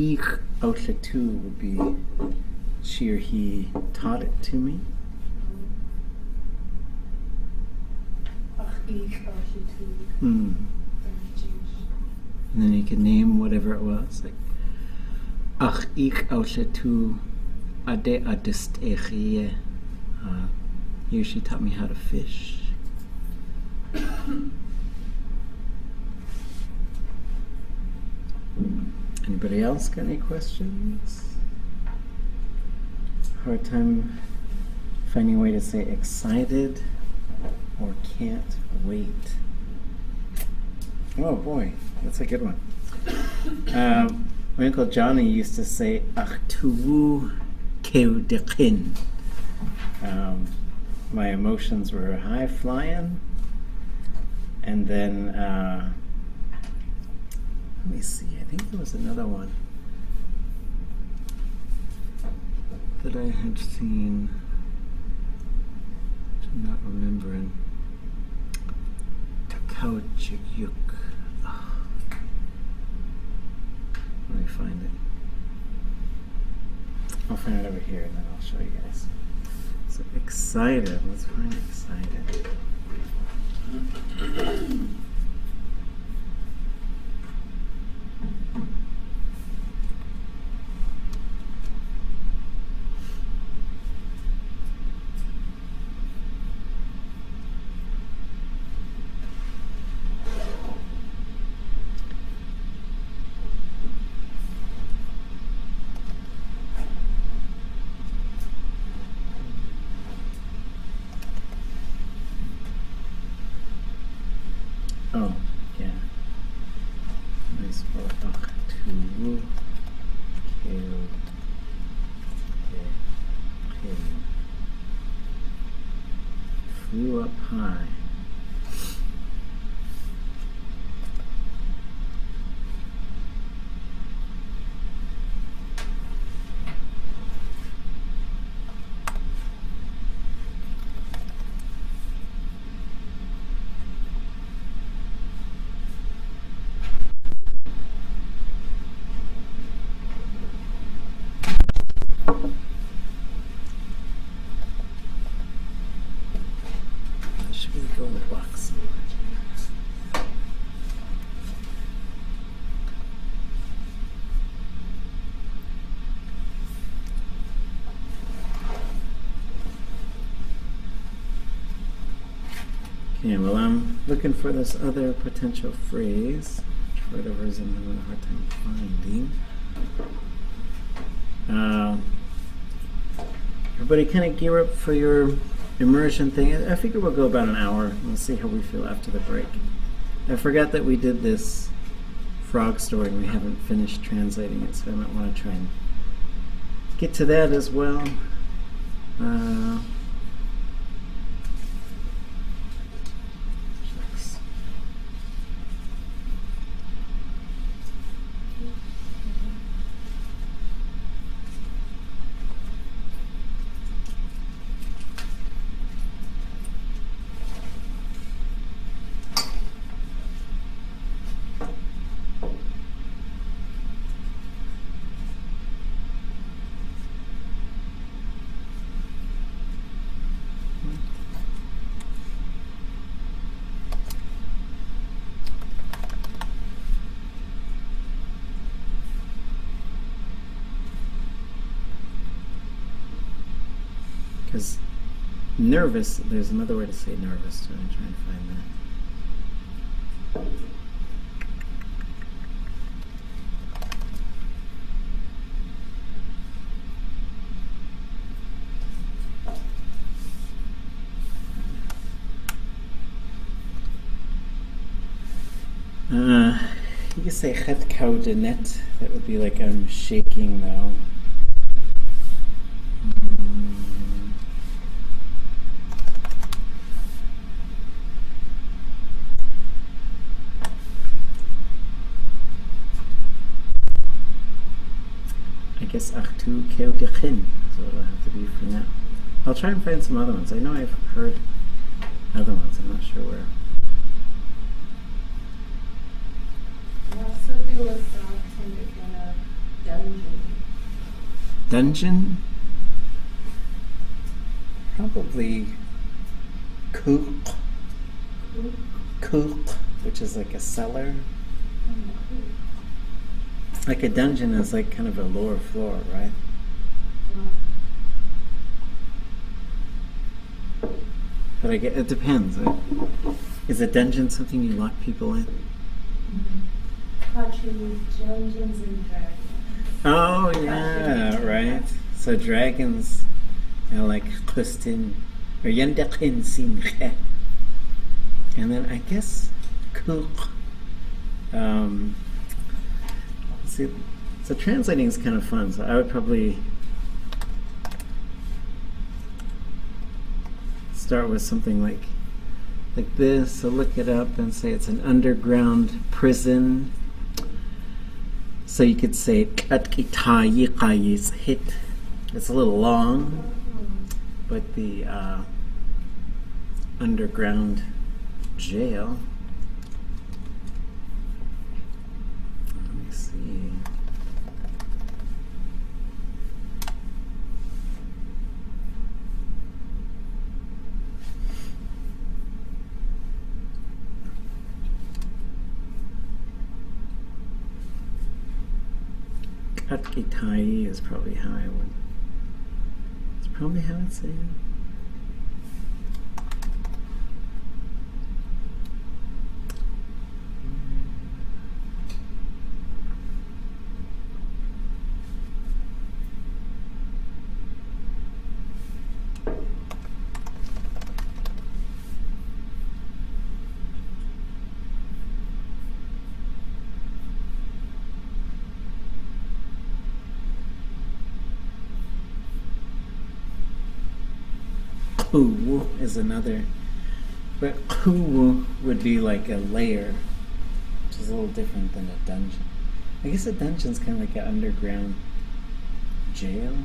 ich autlatu would be she or he taught it to me. And then you can name whatever it was, like ach ich autlatu ade adistechie. He or she taught me how to fish. Anybody else got any questions? Hard time finding a way to say excited or can't wait. Oh boy, that's a good one. My Uncle Johnny used to say ach tuvu keudekin. My emotions were high flying, and then let me see, I think there was another one that I had seen, which I'm not remembering. Takauchiyuk. Let me find it. I'll find it over here and then I'll show you guys. So excited, let's find excited. Oh, yeah. Nice word. Flew up high. Go in the box. Okay, well, I'm looking for this other potential phrase, which for whatever reason I'm having a hard time finding. Everybody kind of gear up for your immersion thing. I figure we'll go about an hour. We'll see how we feel after the break. I forgot that we did this frog story and we haven't finished translating it, so I might want to try and get to that as well. Because nervous, there's another way to say nervous, so I'm trying to find that. You could say chet kaudenet, that would be like I'm shaking though. I guess achtu keudechin is what it'll have to be for now. I'll try and find some other ones. I know I've heard other ones, I'm not sure where. You also do a sound kind of Dungeon? Probably Kuk, which is like a cellar. Like a dungeon is like kind of a lower floor, right? But I get it depends. Is a dungeon something you lock people in? Dungeons and Dragons. Oh yeah, right. So dragons are like Kustin or Yandakin Sinche. And then I guess Kuk. See, so translating is kind of fun. So I would probably start with something like this. So look it up and say it's an underground prison. So you could say hit. It's a little long, but the underground jail. Let me see. Katkitai is probably how I would. It's probably how I'd say it. Kuwu is another, but kuwu would be like a lair, which is a little different than a dungeon. I guess a dungeon's kind of like an underground jail.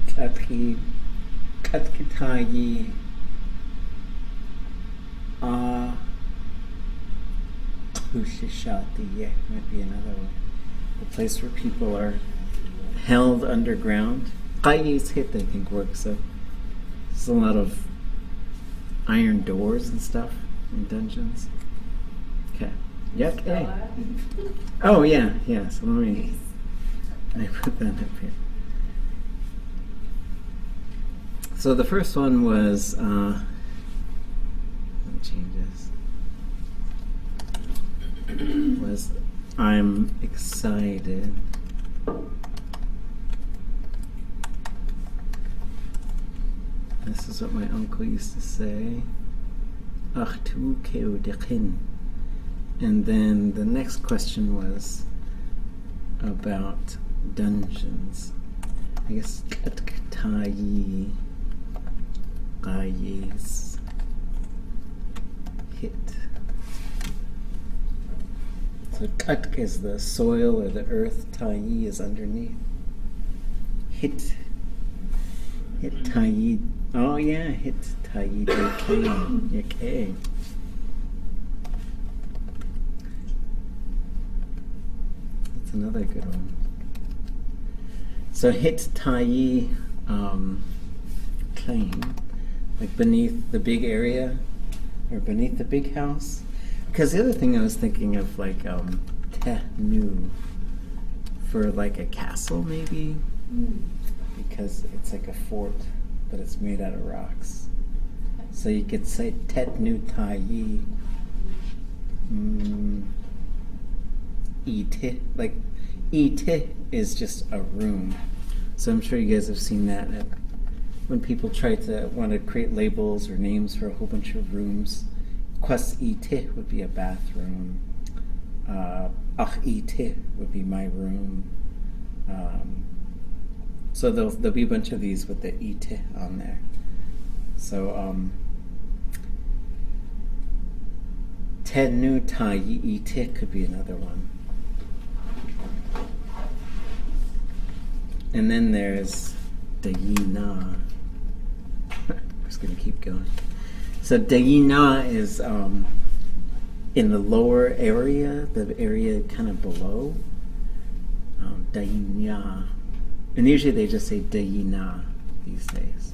Katkitayi Kushishati might be another one. The place where people are held underground. Qayi's hit, I think, works. So there's a lot of iron doors and stuff in dungeons. Okay. Yeah. Okay. Oh yeah, yeah. So let me put that up here. So the first one was. Let me change this. Was I'm excited. This is what my uncle used to say. Ach tu keudekin. And then the next question was about dungeons. I guess katkatayi qayis hit. So katk is the soil or the earth, tayi is underneath. Hit tayi. Oh yeah, hit tayi okay. That's another good one. So hit tayi claim, like beneath the big area or beneath the big house. Because the other thing I was thinking of, like tehnu for like a castle maybe, because it's like a fort, but it's made out of rocks. So you could say tetnu tayi ite. Like ite is just a room. So I'm sure you guys have seen that when people try to want to create labels or names for a whole bunch of rooms. Kwas ite would be a bathroom. Ach ite would be my room. So there'll be a bunch of these with the ite on there. So tenu tayi ite could be another one. And then there's dayina. I'm just gonna keep going. So dayina is in the lower area, the area kind of below. Dainya. And usually they just say Daina these days.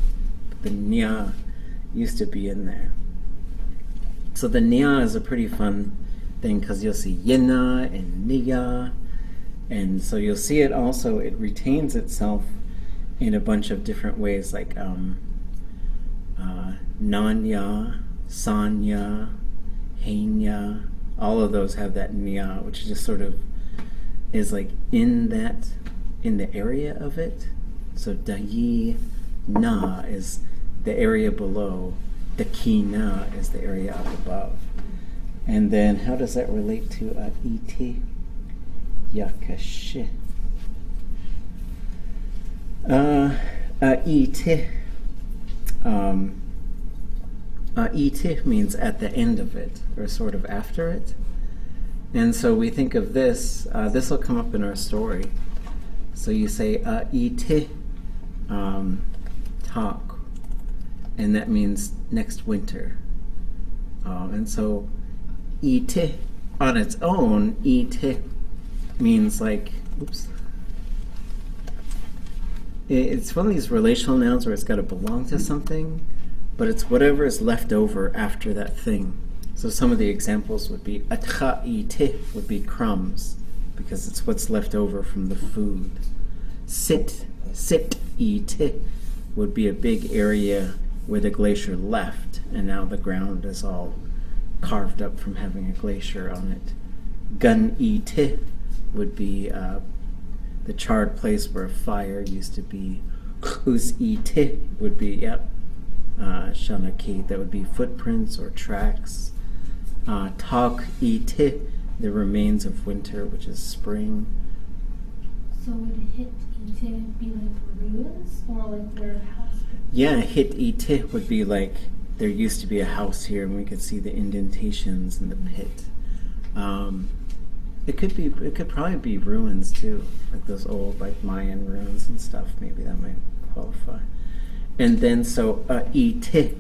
But the nya used to be in there. So the nya is a pretty fun thing because you'll see yina and niya. And so you'll see it also, it retains itself in a bunch of different ways, like nanya, sanya, hanya. All of those have that nya, which just sort of is like in the area of it. So dayi na is the area below, dakina is the area up above. And then how does that relate to iti? Yakashi. Iti. Iti means at the end of it, or sort of after it. And so we think of this, this will come up in our story. So you say iti talk, and that means next winter. And so iti on its own, iti means like, oops. It's one of these relational nouns where it's got to belong to something, but it's whatever is left over after that thing. So some of the examples would be atcha iti would be crumbs, because it's what's left over from the food. Sit iti would be a big area where the glacier left, and now the ground is all carved up from having a glacier on it. Gun iti would be the charred place where a fire used to be. Us iti would be, shanaki, that would be footprints or tracks. Tak iti, the remains of winter, which is spring. So would hit iti be like ruins, or like where a house? Yeah, hit iti would be like there used to be a house here, and we could see the indentations in the pit. It could probably be ruins too, like those old like Mayan ruins and stuff. Maybe that might qualify. And then so iti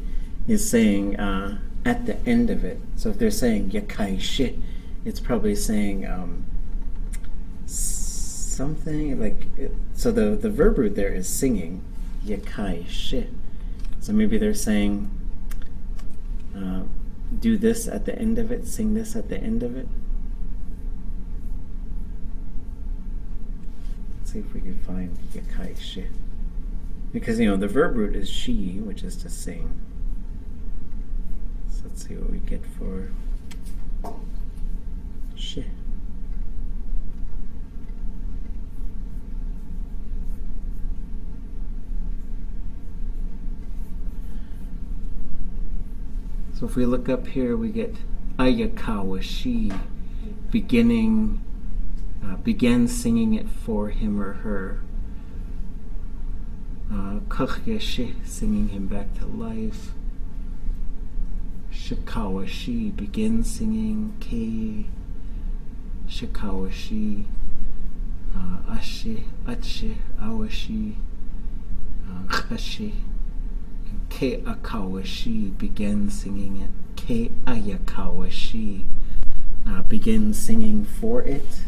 is saying at the end of it. So if they're saying yakai shi, it's probably saying something like so the verb root there is singing yakai shi. So maybe they're saying do this at the end of it, sing this at the end of it. See if we can find yakai shi, because the verb root is shi, which is to sing. So let's see what we get for shi. So if we look up here, we get ayakawashi, began singing it for him or her. Kakhyashi, singing him back to life. Shikawashi, begin singing. Ke shikawashi. Ashi, achi, awashi. Kashi. Ke akawashi, begin singing it. Ke ayakawashi, begin singing for it.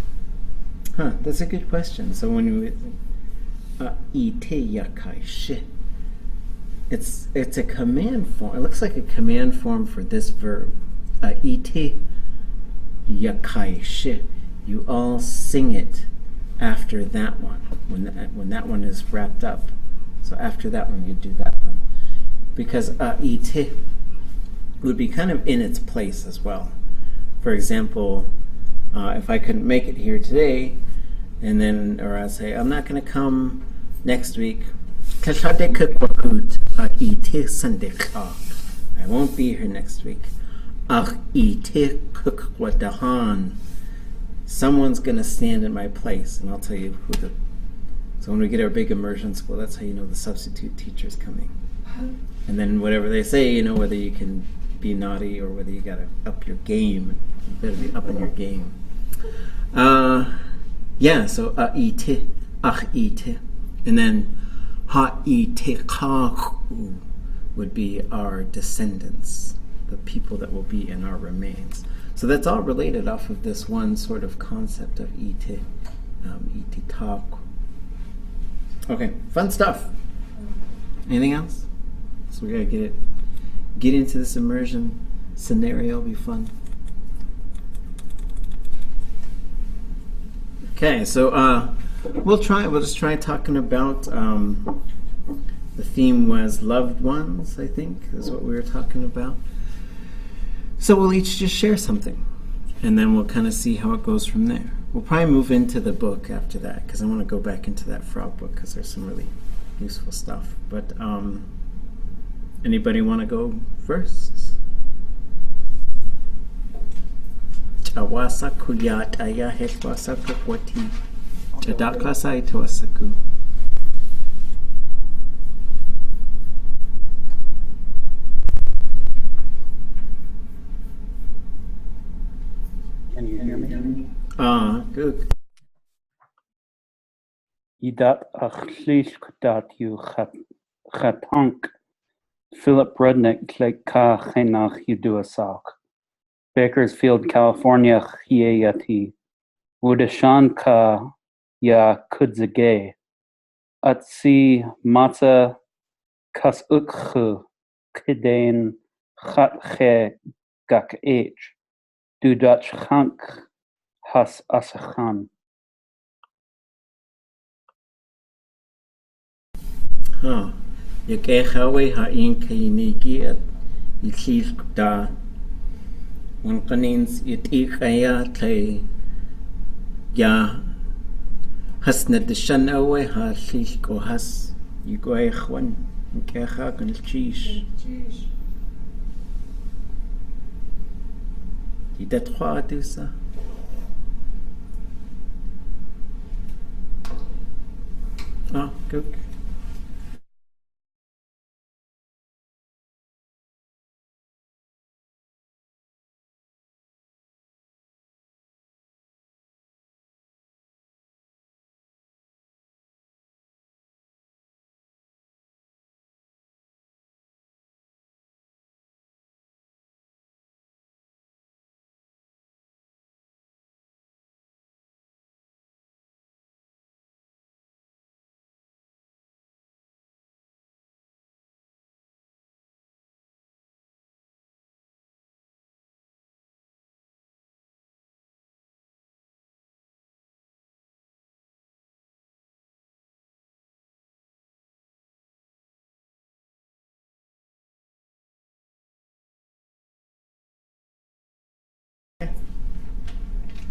That's a good question. So when you ite yakai shi, it's a command form. It looks like a command form for this verb. Ite yakai shi. You all sing it after that one. When that one is wrapped up. So after that one, you do that one. Because ite would be kind of in its place as well. For example, if I couldn't make it here today, and then, or I say, I'm not going to come next week. I won't be here next week. Someone's going to stand in my place, and I'll tell you who the. So when we get our big immersion school, that's how you know the substitute teacher's coming. And then whatever they say, whether you can be naughty or whether you got to up your game. You better be up in your game. So ite, ite, and then ha-ite-ka would be our descendants, the people that will be in our remains. So that's all related off of this one sort of concept of ite, iti talk. Okay, fun stuff. Anything else? So we gotta get into this immersion scenario. It'll be fun. Okay, so we'll just try talking about the theme was loved ones, I think, is what we were talking about. So we'll each just share something, and then we'll kind of see how it goes from there. We'll probably move into the book after that, because I want to go back into that frog book, because there's some really useful stuff. But anybody want to go first? Chawasa kuyat aya hetwasa kakwati chadakasa itwasaku. Can you hear me? Good. Idat achlish kudat you chatank Philip Rudnick like ka chenach yuduasak. Bakersfield, California, Chieyati. Wudashan ka ya kudzage. Atsi mata kasukhu kidain chatche gak age. Dudat chank has asachan. Yakehawe ha'in kainiki at ichil da. One kanins itikaya tlay ya hasna deshan awe ha chish ko has yugoy khwan yakeha kan chish. Idat trois tout ça. Good.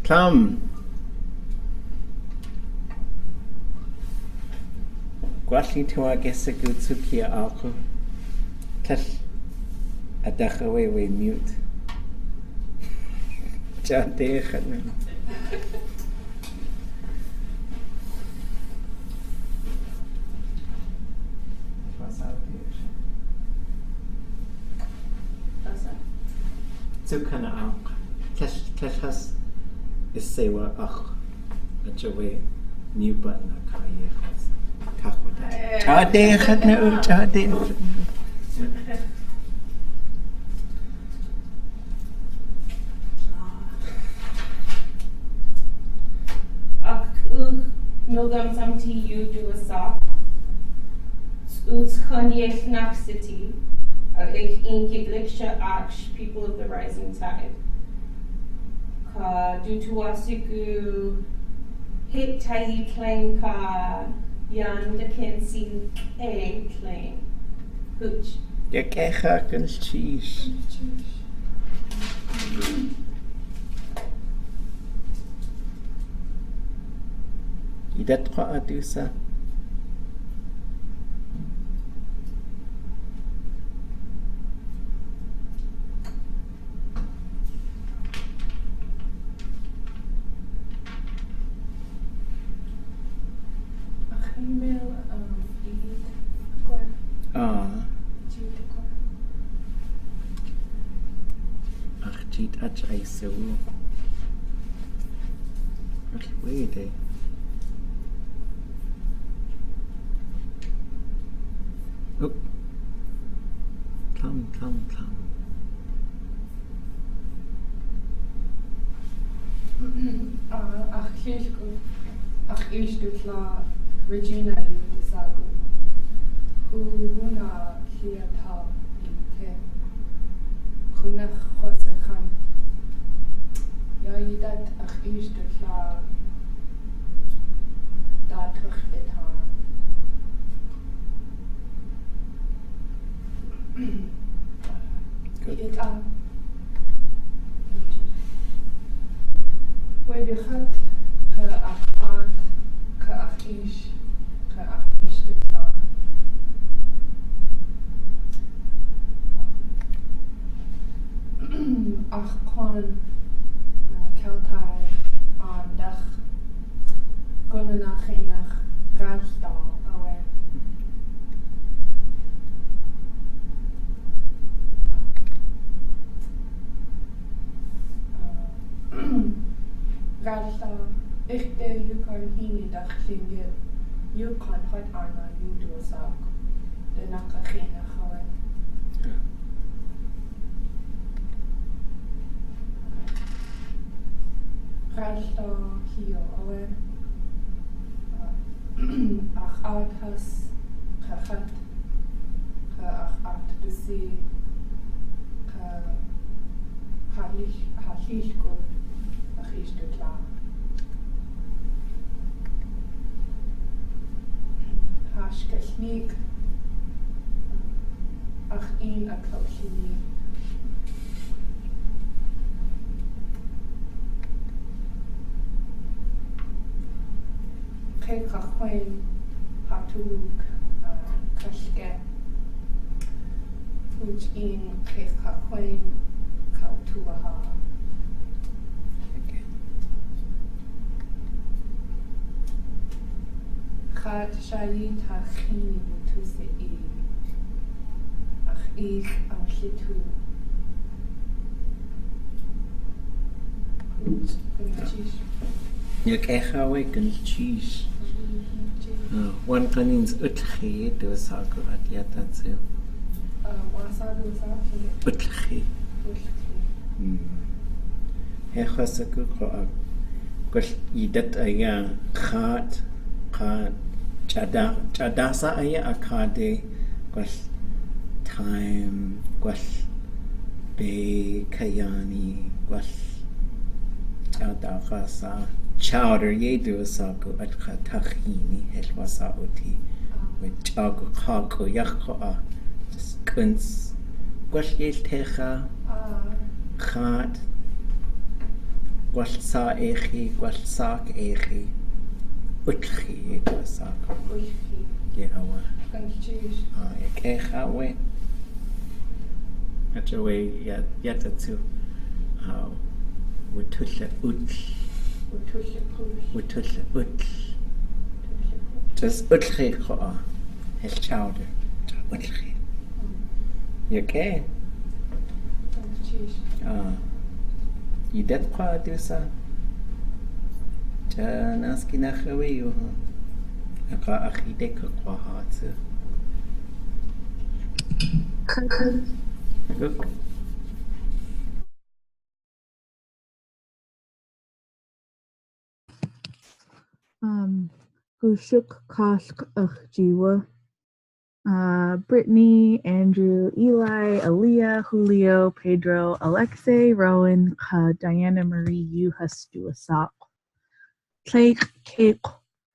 Come. Gwalli tua gesa gutsuki alku. Tash adachawe we mute. Jade khatna. Tsukana alk. Tash has Isewa ach, at your way, new button a kaye has. Chade khatna chade. Milgam samti you do a sock. Uts Kanye Knack City. Ik in Gibliksha Aksh, people of the rising tide. Ka Dutuasiku hit tai claim ka yan de kensin a claim. Hooch. Yakeha kan cheese. Idat trois à tout ça. Achit ach aisu. Wait, oh, come. Ach, Kirchgut. ach istutla Regina yudisagu huna hiata ite kuna khosekhan ya yidat ach istutla datrach etan Good. ita ويدخلت كأخوات كأخيش تطلع أخوان كالتاي عندك كلنا خينخ راشتا أوي Rasta, ich der Yukon hini da Tlingit, Yukon hot arna yudu sak, de naka chena chawe. Rasta hiyo awe, ach art has kachat, ka ach art dusi, ka halish good. Is te klaar. Haashkashnik. Ach in akhalshini. Kijk achwen hatuk kashke. Uch in kijk achwen kautuaha. Gaat shalit hachini butuse ach ich am shitu You kehawe kan cheese. One kanins utchi do saku at yatatsu. wasa dosa Utchi. Hechasaku ko kos idat aya khat chadasa aya akade kos time kos be kayani kos chadakasa chowder yedu saku at khatachini helwasa uti with chago khako yakha kuns kos yeltecha khat kos sa echi kos sak echi utchi yedu saku yehawa kehawe at way yatatsu Wutusha just utchi koa his chowder utchi you okay you det kwa dusa naski nachawe yo aka achide kwa hatsu good Gushuk Kashk Jiwa. Brittany, Andrew, Eli, Aaliyah, Julio, Pedro, Alexei, Rowan, Diana Marie, Yuhas Duasak. Clay Cake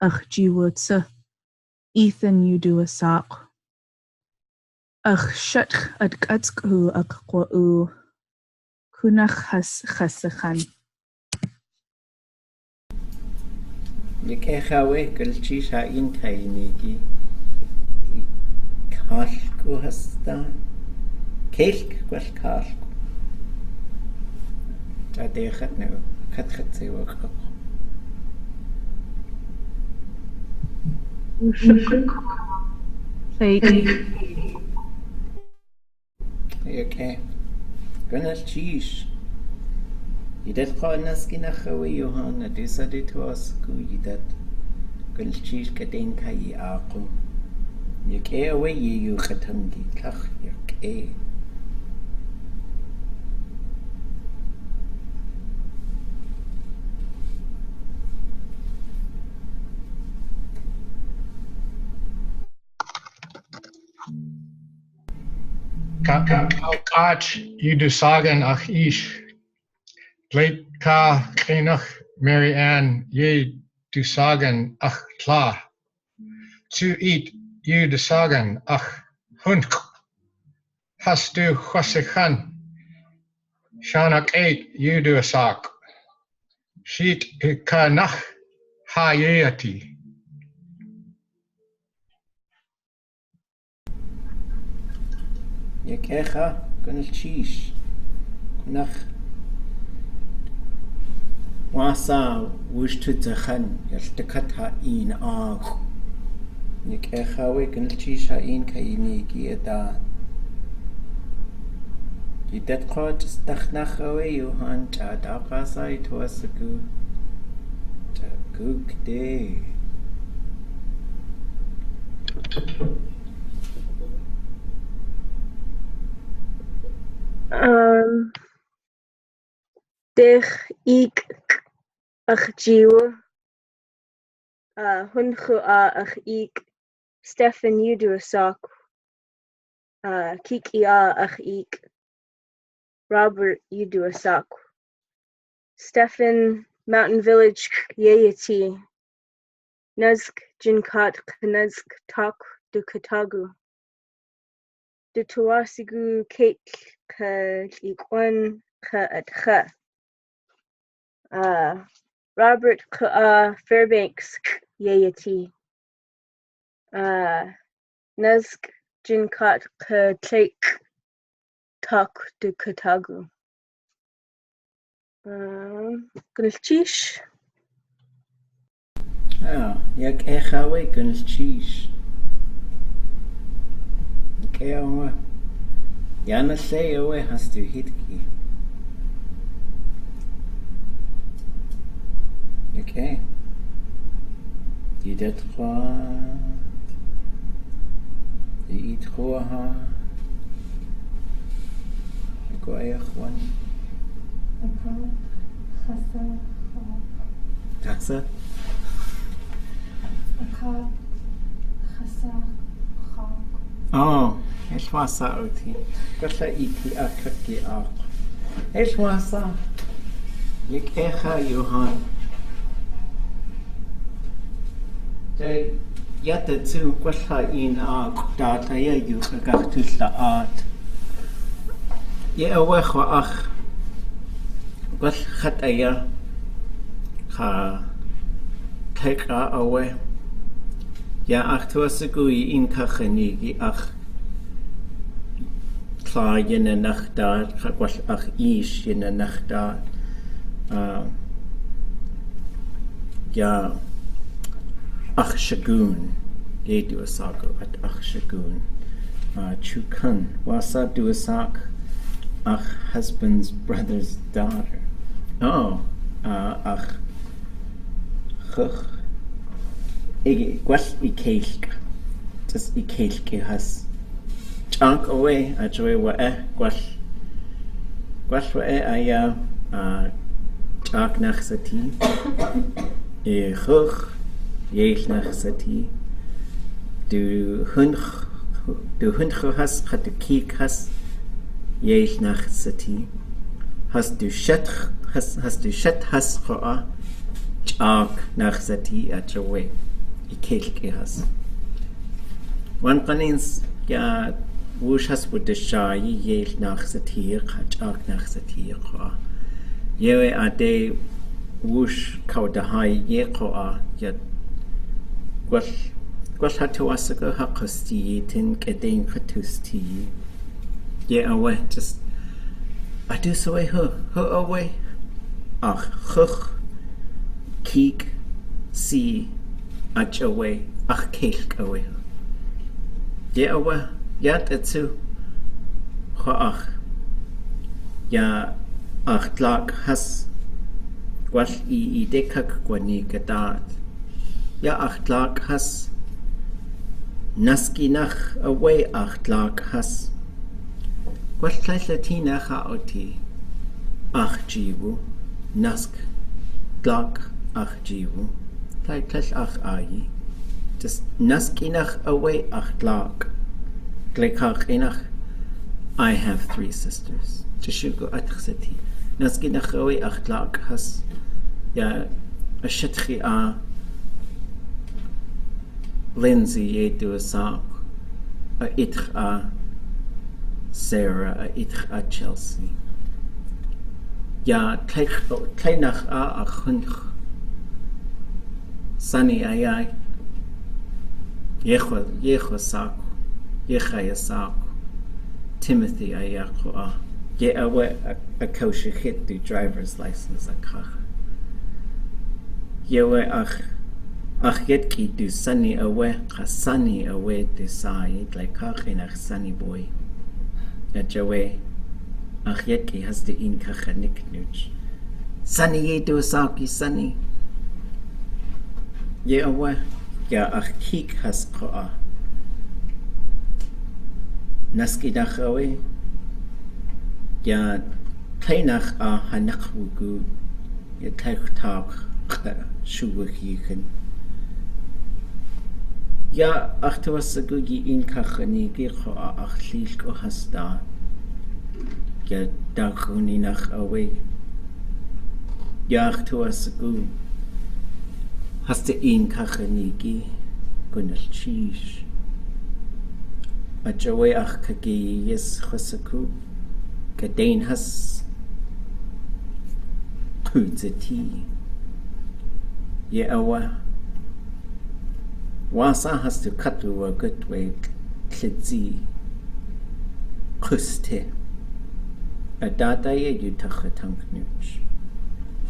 Jiwutsa. Ethan Uduasak. Shut at Gatsku Akwau. Kunach Has Hasakhan. You kehawe kulchi sha in kainiki kashku hasta kelk was kashku tade khat no khat sewa ko okay ganas cheese Idat ko naski nachawe Johanna disa dit was ku idat kulchish kadin kai ako yake away you khatangi kach yake Kalkach, you do sagen ach ish. Blake ka kenach, Mary Ann, ye do sagen ach kla. To eat, you do sagen ach hunk. Has du chwasekhan. Shanak eight, you do a sak. Sheet ka nach ha yeati. Yakecha, kunal chish. Kunach. Wasa wush tutachan, yaltakat ha in ag. Yakecha we kunal chish ha in kaini gieta. Yidet qot stakhnach away Johan Chadakasai Twasaku. Takuk day. Dich ik ach jiwa. Hunchu ach ik. Stefan, you do a sock. Kiki ach ik. Robert, you do a sock. Stefan, Mountain Village, Yayati. Nuzk, Jinkat, Knuzk, Tak, du Katagu. Du Tuwasigu, Kate, Ka Ikwan, Ka at Ka. Robert, Ka Fairbanks, Yayati. Nuzk, Jinkat, Ka Tlake, Tak, du Katagu. Gunilchish. Yakecha we kunal chish. Yakewa. Yana say away has to hitki. Okay. Yidet kwa. Eat khoha. Go ayachwan. Taksa. Oh, ايش واسع اوتي قلت ايكي اككي اق ايش واسع يك اخا يوهان جاي ياتتسو قلت ان اق داتا يا يوخ قاختو لآت يا اوخ واخ قلت خط ايا خا تيقا اوه يا أخ توسقوي إن كخنيجي أخ كلا ينا نخدار خقوش أخ إيش ينا نخدار يا أخ شجون يدو ساقو أت أخ شجون چوكن واسا دو ساق أخ husband's brother's daughter أخ خخ gwell I ceilg just I ceilg I has chunk away a joy wa gwell wa aya chak nach sati khokh yeil nach sati du hun has hat du kik has yeil nach sati hast du shat has khoa chak nach sati a joy I has. One canins ya wush has with the shy yel nach satir, chak nach satir. Yewe a day wush cow the high yekoa yet gwell had to asago hakosti tin gedin katusti. Ye away just I do so away her away. Ach chuch keek see. Ach away, ach keilk away. Ye away, yat etsu. Ach, ya ach tlak has. Gwall I dekak gwani gadat. Ya ach tlak has. Naski nach away ach tlak has. Gwall tlailatina ha oti. Ach jiwu, nask tlak ach jiwu. Tleich ach ai. Just naskinach away ach tlak. Glikach inach I have 3 sisters. Tishugo atchseti. Naski nachawi achtlak has ya ashetchi a Lindsay ye do a sak a itch a Sarah a itch a Chelsea. Ya kleinach a chunch Sunny ayai yecho sak yechaya sak Timothy ayako a ye awe a kosher hit do driver's license a kach. Yewe ach yetki do sunny awe ka sunny awe do sai like kach in ach sunny boy. At jawe ach yetki has the in kacha niknuch. Sunny ye do saki sunny. Ye awe ya ach kik has koa. Naski dachawe ya kleinach a hanachwugu ya tag shuwahichen ya achtawasagugi in kachanigi ko a achlil ko hasta ya dachuni nach awe ya achtawasagu hasta in kachanigi gunal chish Ajawe ach kagi yes chosaku Kadain has kudzati Ye awa Wasa has to katu a good way klidzi kuste Adada ye yutachatang nuch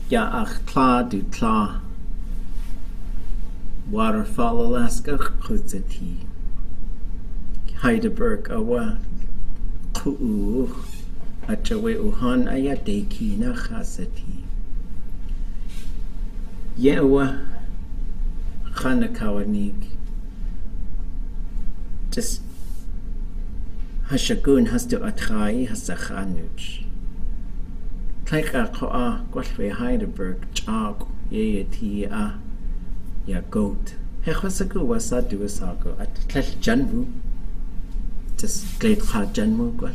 Ya ach tla du tla Waterfall Alaska kudzati Heidelberg awa ku'u achawe uhan ayadeki na khasati yewa khanakawanik just hashagun has to atrai hasakhanuch Taika koa gwalwe Heidelberg chag yeti a ya goat hekhwasaku wasadu wasago at tlal janvu just gled khajan mo gwal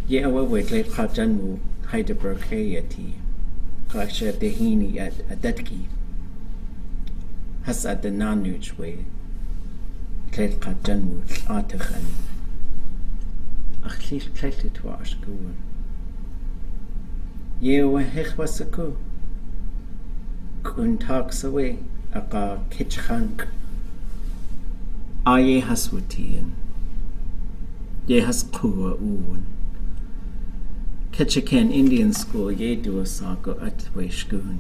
ye awa we gled khajan mo Heidelberg hayati kasha dehini at adatki has at the nanuch way gled khajan mo atakhan akhlis klete to ashkuwan ye awa hekhwasaku kun talks away aka kitchank Aye haswutian ye has kuwa uun Ketchikan Indian School ye do a sako at Weshgun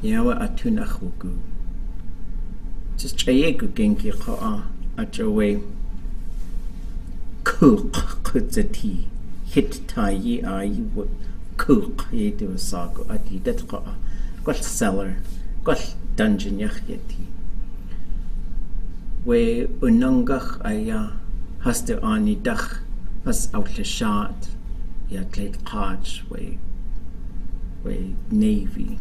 Yawa atunachugu just chayegu genki koa at your way Cook kudzati hit tai ye ayi cook ye do a sako at ye dat koa got cellar got dungeon yacheti we unangach aya has the ani dach has out the shot ya glade qaj we navy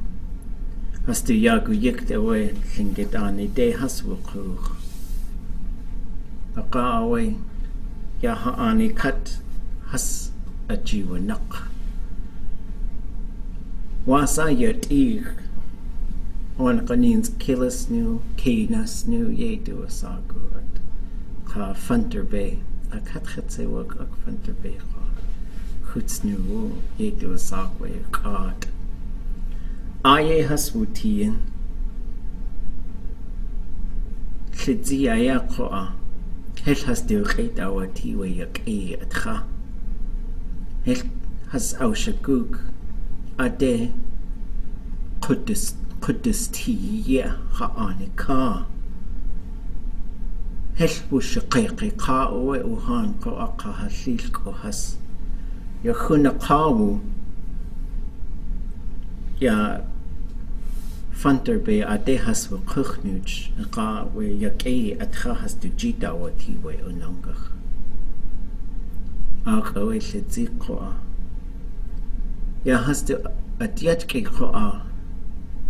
has the yagu yikt away Tlingit ani de has wukuch aqa away ya ha ani kat has a jiwa nak wasa yatir on kanins killis new kinas new ye do a sago at ka funter bay a kat se work a funter bay huts new ye do a sago a card aye haswutien klidzi aya ko hel has de khait awati we yak e atcha hel has aushaguk ade Kudus tea ha'anika. Helbu shaqiqi ka oe uhan ko aka hasil ko has. Ya khuna kawu ya fanter be ade has wa kuchnuch ka we yaki atcha has du jita wati we unangach. Aka we shitzi ya has du adyatki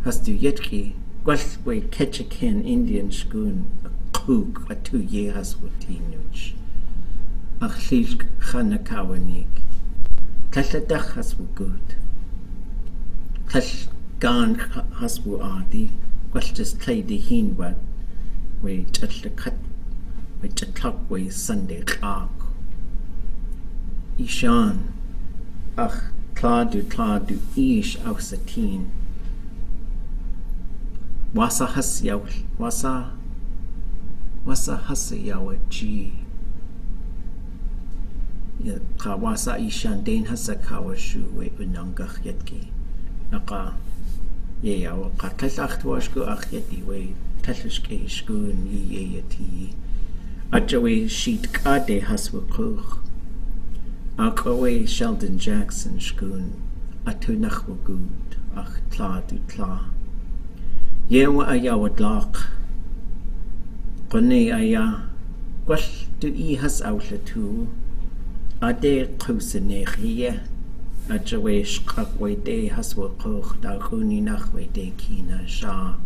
has to yetki gwalthway Ketchikan Indian schoon khug atu ye has wutinuch. Achlisk Hanakawanik. Tlashatach has good. Tlash gan has adi. Was just play the hin what we touch the cut. We clock way Sunday clock. Ishan. Ach kladu ish aus satin. Wasa has yaw wasa has yaw G. Kawasa ishan dain has a kawashu we unangach yetki. Naka ye yaw katas achtwashku ach yeti we tashke shkun ye yeti. Ajawe sheet kade has wukuch. Akawe Sheldon Jackson shkun atu nachwagud ach tla. Yewa ayawa dlak. Qone aya kwash tu I has outlatu. Ade kusenechie. Ajawe shkakwe de has wakoch da kuni nachwe de kina sha.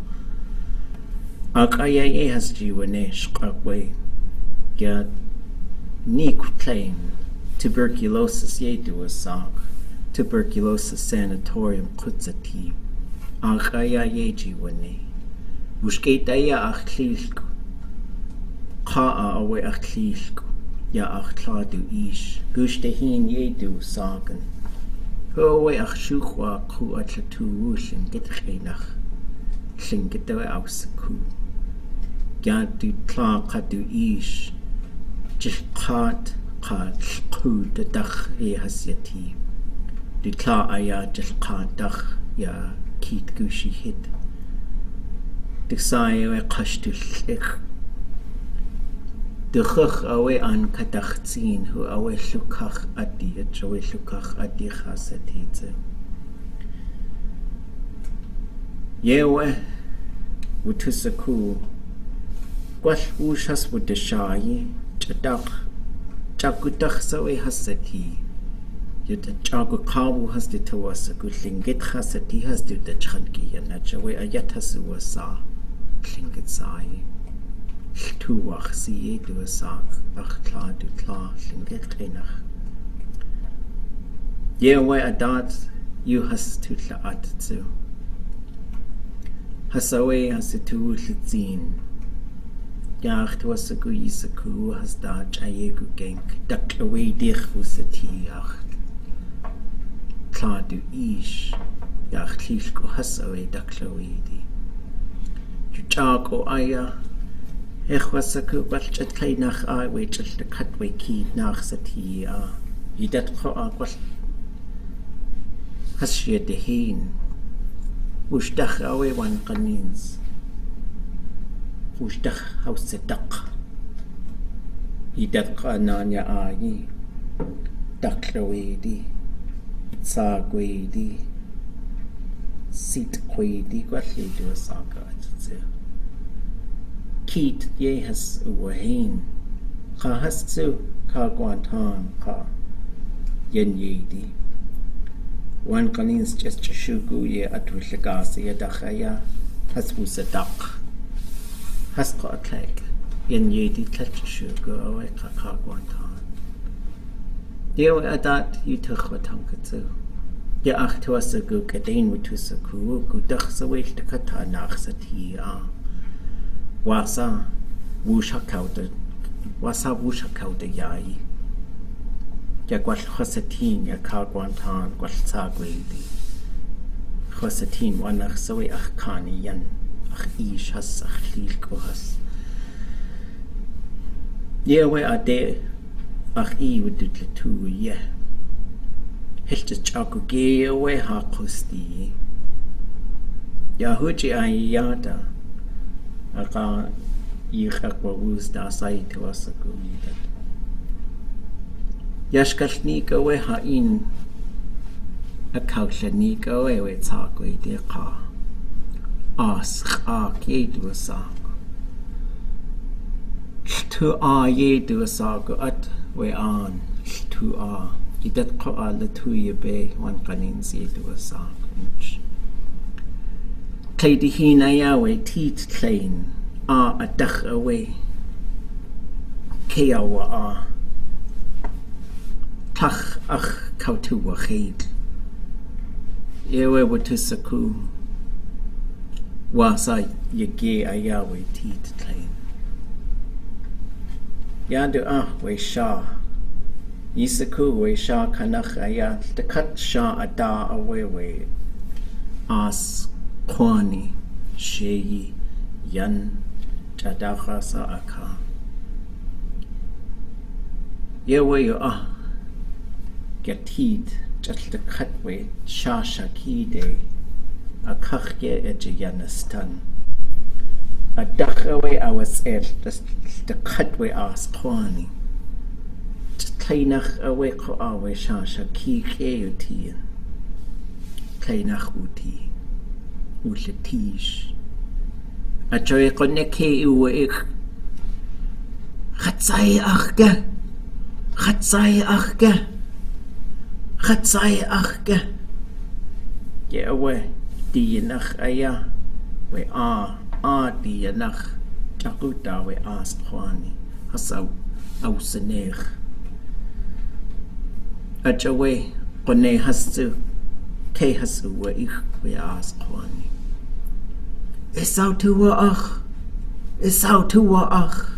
Akaya ye has jiwane shkakwe. Ya nik claim. Tuberculosis ye do a sock. Tuberculosis sanatorium kutzati. Achaya ye jiwane. Bushketaya achlishko. Kaa awe achlishko. Ya achladu ish. Gushtahin ye do sagen. Howe achshukwa ku atlatu wushin getchenach. Shingeto ausaku. Gantu tla kadu ish. Jishkat. Qad qud dakh e hasyati. Di tla aya jishkat dakh ya kit gushi hit. Diksai we qashtu shlik. Dikhakh awe an kadakhtzin hu awe shukakh adi awe shukakh adi khasatitze. Yewe wutusaku. Kwash wushas wudashayi chadak. Chakutach sawe hasati. Yuta chagu kawu has the tawasa Tlingit hasati has the chanki yanachawe ayatasu wasa. Tlingit sai. Tuwach siye du sak. Ach kla du kla. Tlingit krenach. Yewe adat you has to tla atatsu. Hasawe hasitu litzin. Yacht was a guisaku has da chayegu genk, duck away dich was a tea yacht. Cladu ish, yacht lishko has away duck away. Juchako aya, ech was a good watch at kleinach I wait at the cutway key nach sati ah. He dat ho was has she the heen. Wush dach away one canins. Ushdach house a duck. He dat kananya ayi. Ducklawedi. Sagwedi. Sit quedi. Quatly do a saga. Keat ye has uwahin. Ka has tsu. Ka guantan. Ka yen yedi. One canins just shugu ye atwishagasi a dachaya. Has was a duck. Has got a cake. Yen yedi clutch sugar away kakagwantan. Dear adat you took what tankatsu. Ya ach to us a gook a dane with us a cool, good ducks away to kata nachs at he ah. Wasa wusha kauda. Wasa wusha kauda yai. Ya quash hosatin ya kagwantan, quash sagwedi. Hosatin one nachs away ach kani yan. Ish has ach lilko has. Yewe ade ach I would do the two ye. Hishta chaku gewe ha kosti. Yahuji ayata. Aka yichakwa wuz da sai to us a gumidat. Yashkashnika we ha in a kauchanika we takwe de ka. As chak ye do a sak. To ye do a sak at we an. To I dat ko the two ye be one canins ye do a sak. Clay the hin ayawe teat clain a dach away. Keawa Tach ach kautua chait. Yewe watusaku. Wasa yage ayawe tit tain. Yadu we sha. Yisaku we sha kanach ayat. The cut sha ada awewe. As kwani sheyi yan chadacha sa aka. Yewe Gatit just the cutway shasha kide. A kachye ejayanastan. A dachaway I was at the cutway as kwani. Kainach away ko awe shasha ki keutian. Kainach uti. Utletish. A joy koneke uwe. Chatzai achga. Chatzai achga. Chatzai achga. Get away. Diyanach aya. We diyanach. Jakuta we ask Kwani. Hasaw. Ausenech. Ajawe. Kone hasu. Ke hasu we ask Kwani. Isau tuwa ach. Isau tuwa ach.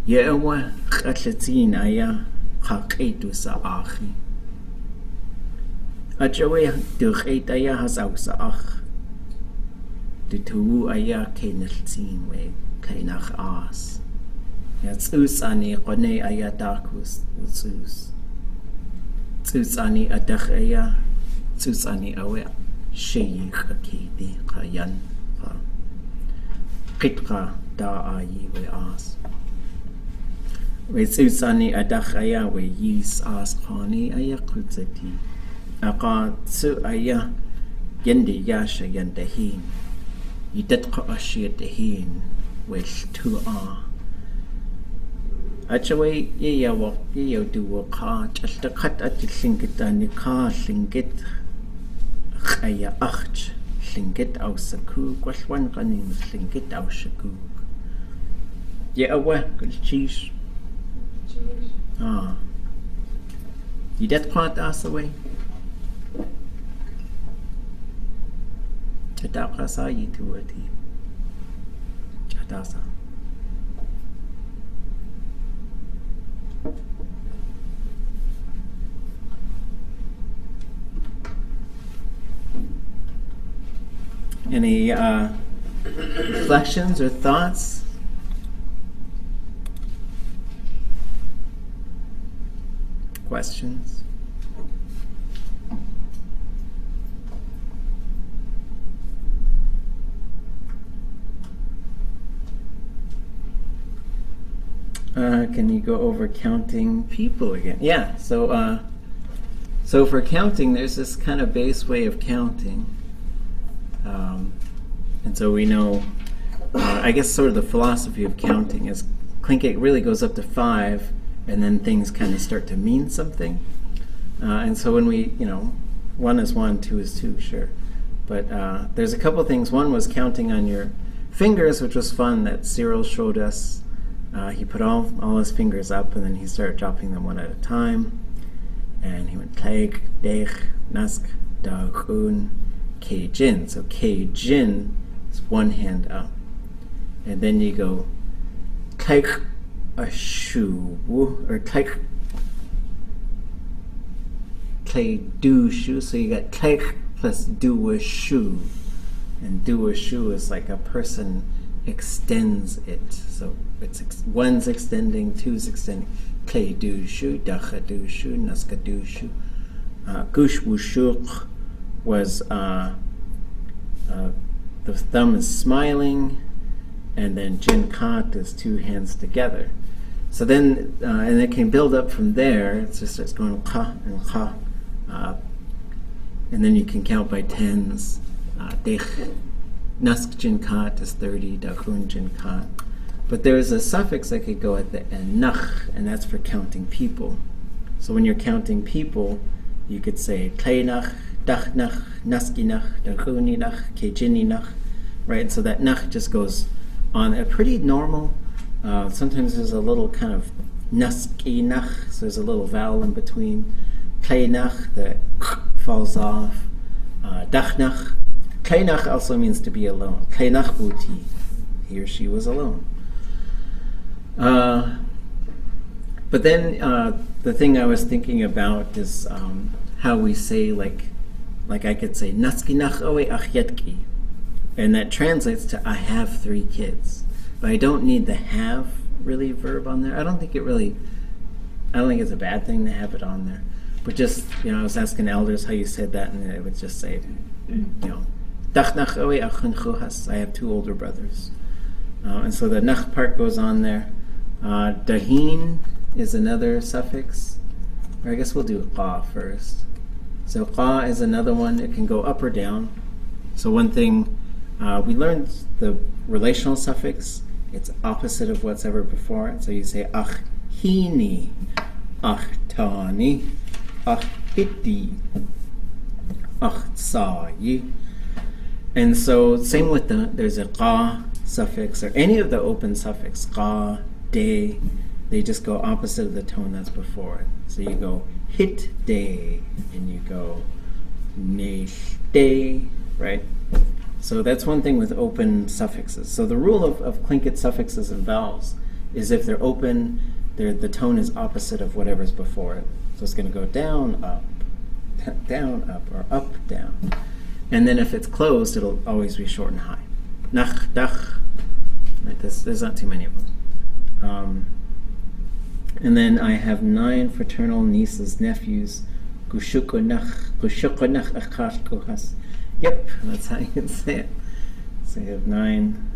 Yewa. Chatletin aya. Haketu sa achi. Ajawe duchait aya hasaw sa ach. Dutu aya keneltin we kainach as. Yatsus ani kone aya dakus utsus. Tsus ani adach aya. Tsus ani awe. Sheyi kakidi kayan. Kitka da ayi we as. We tsusani adach aya we yis as kani aya kutzati. Aka tsu aya yendi yasha yendahin. Yidatka ashir dahin we tu a. Achawe yeya wak yeya duwa ka chaltakat at Tlingit ani ka Tlingit aya ach Tlingit au saku kwalwan kanin Tlingit au shaku. Ye awa kulchish. You that part us away? Chadakasa yi to a tea. Chadasa. Any reflections or thoughts? Questions? Can you go over counting people again? Yeah, so for counting, there's this kind of base way of counting. And so we know, I guess sort of the philosophy of counting is Tlingit really goes up to 5, and then things kind of start to mean something. And so when we, 1 is 1, 2 is 2, sure. But there's a couple things. One was counting on your fingers, which was fun, that Cyril showed us. He put all his fingers up, and then he started dropping them one at a time. And he went Tlaig, Dech, Nask, Dagun, Kejin. So Kejin is one hand up. And then you go Tlaig, a shoe, or Tlaig, do shoe. So you got Tlaig plus do a shoe. And do a shoe is like a person extends it. So it's 1's extending, 2's extending. Klei du shu, dacha du shu, naska du shu. Gush wushuk was the thumb is smiling, and then jin kat is 2 hands together. So then, and it can build up from there. It just starts going ka and ka, and then you can count by 10s. Dech nask jin kat is 30, dakun jin kat. But there's a suffix that could go at the end, nach, and that's for counting people. So when you're counting people, you could say kleinach, dachnach, naskinach, dachuninach, kejinninach, right? So that nach just goes on a pretty normal Sometimes there's a little kind of naskinach, so there's a little vowel in between. Kleinach that falls off. Dachnach. Kleinach also means to be alone. Kleinach buti. He or she was alone. But then the thing I was thinking about is how we say, like I could say naskinach owe achyetki, and that translates to I have 3 kids. But I don't need the have really verb on there. I don't think it's a bad thing to have it on there. But just, I was asking elders how you said that, and they would just say, Dachnach owe achun chuhas. I have 2 older brothers. And so the nach part goes on there. Dahin is another suffix. Or I guess we'll do qa first. So qa is another one. It can go up or down. So one thing, we learned the relational suffix. It's opposite of what's ever before it. So you say achini, achtani, achiti, achsayi. And so same with there's a qa suffix, or any of the open suffix, qa, de, they just go opposite of the tone that's before it. So you go hit de, and you go nesh de, right? So that's one thing with open suffixes. So the rule of Tlingit suffixes and vowels is if they're open, the tone is opposite of whatever's before it. So it's going to go down, up, or up, down. And then if it's closed, it'll always be short and high. Nach, dach. Right, there's not too many of them. And then I have 9 fraternal nieces, nephews. Gushukonach akash kohas. Yep, that's how you can say it. So you have 9.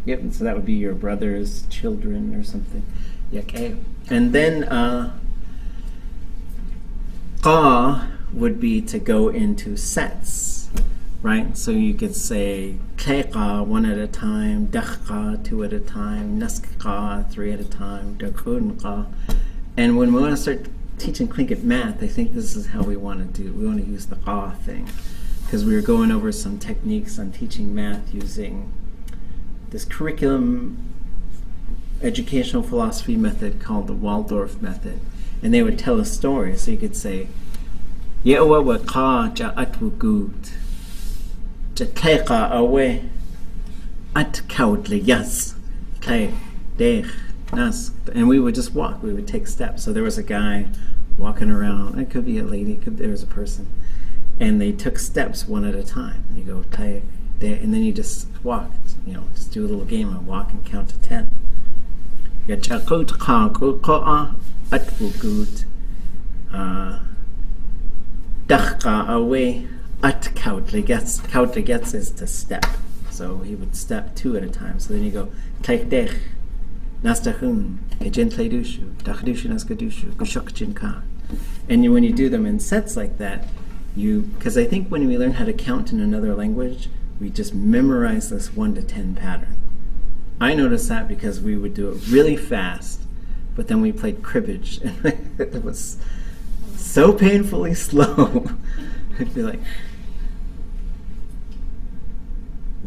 Yep, so that would be your brother's children or something. Okay. And then qa would be to go into sets, right? So you could say kleqa 1 at a time, dachqa 2 at a time, naskqa 3 at a time, dakunqa. And when we want to start teaching Tlingit math, I think this is how we want to do. We want to use the qa thing, because we were going over some techniques on teaching math using this curriculum educational philosophy method called the Waldorf method. And they would tell a story. So you could say, Ye'wa wa qa ja'at wugut, ja'tleqa awe, at kaudli yas, kay, dech, nas. And we would just walk. We would take steps. So there was a guy walking around. It could be a lady. There was a person. And they took steps 1 at a time. You go, kay, dech, and then you just walk. Just do a little game of walk and count to 10. Yachakut qa qa'a at wugut. Dachqa away at kautligets. Kautligets is to step. So he would step 2 at a time. So then you go taikdech, nastachun, ejentledushu, dachdushu naskadushu, gushokchinka. And when you do them in sets like that, because I think when we learn how to count in another language, we just memorize this 1 to 10 pattern. I noticed that because we would do it really fast, but then we played cribbage, and it was so painfully slow. I'd be like,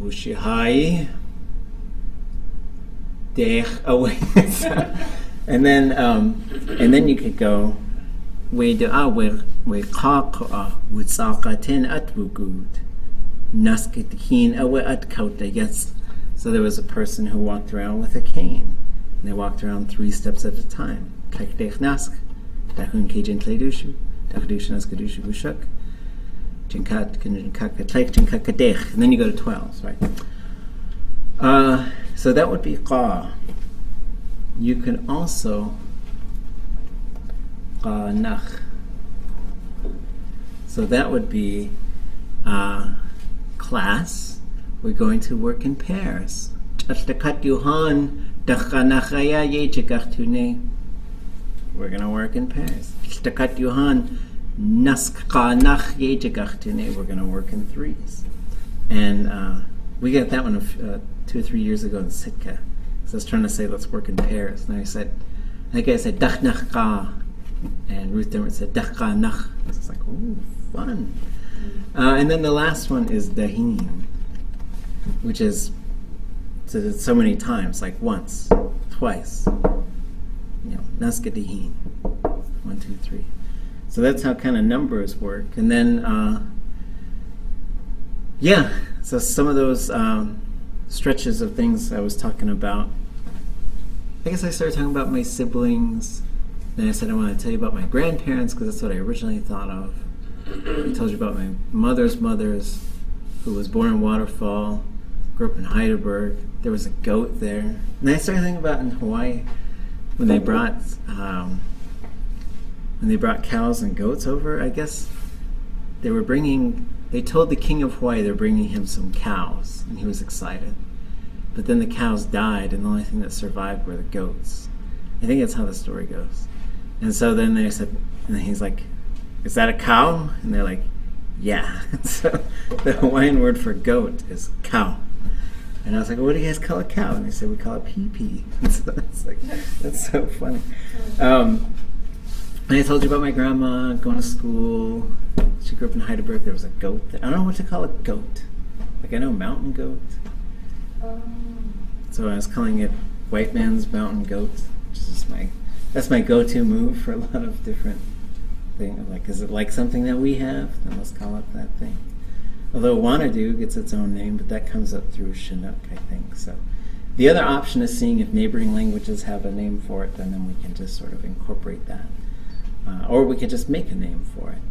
Wushihai, Dech away. And then you could go, we qaqa wutsaqatin atwugud. Naskitkin awe at kauta. Yes. So there was a person who walked around with a cane. And they walked around 3 steps at a time. Kaikdech nask. Dachun kejin tledushu. Dachdushu naskadushu gushuk. Jinkat jinkakatlek jinkakadech. And then you go to 12, right? So that would be qa. You can also qa nach. So that would be class, we're going to work in pairs. We're going to work in pairs. We're going to work in 3s. And we got that one 2 or 3 years ago in Sitka. So I was trying to say, let's work in pairs. And I think I said, dach nach ka. And Ruth Dermott said, dach ka nach. So it's like, ooh, fun. And then the last one is dahin, which is so many times, like once, twice. Naskadihin. 1, 2, 3. So that's how kind of numbers work. And then, so some of those stretches of things I was talking about, I guess I started talking about my siblings. Then I said I want to tell you about my grandparents because that's what I originally thought of. I told you about my mother's who was born in Waterfall, grew up in Heidelberg. There was a goat there. And then I started thinking about in Hawaii when they brought cows and goats over. I guess they told the king of Hawaii they're bringing him some cows, and he was excited. But then the cows died, and the only thing that survived were the goats. I think that's how the story goes. And so then they said, and he's like, "Is that a cow?" And they're like, "Yeah." So the Hawaiian word for goat is cow. And I was like, "What do you guys call a cow?" And they said, "We call it pee-pee." And so that's so funny. And I told you about my grandma going to school. She grew up in Heidelberg. There was a goat there. I don't know what to call a goat. Like, I know mountain goat. So I was calling it white man's mountain goat, which is that's my go-to move for a lot of different things. Like, is it like something that we have? Then let's call it that thing. Although Wanadu gets its own name, but that comes up through Chinook, I think. So the other option is seeing if neighboring languages have a name for it, and then we can just sort of incorporate that. Or we could just make a name for it.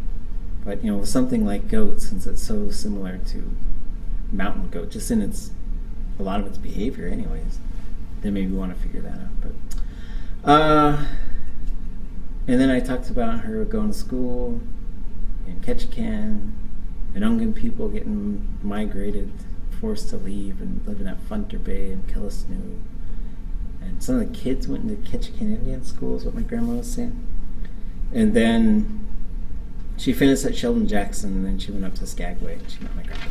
But, with something like goat, since it's so similar to mountain goat, just in a lot of its behavior anyways, then maybe we want to figure that out. But and then I talked about her going to school in Ketchikan, and Ungan people getting migrated, forced to leave and living at Funter Bay and Killisnoo. And some of the kids went into Ketchikan Indian school, is what my grandma was saying. And then she finished at Sheldon Jackson, and then she went up to Skagway and she met my grandma.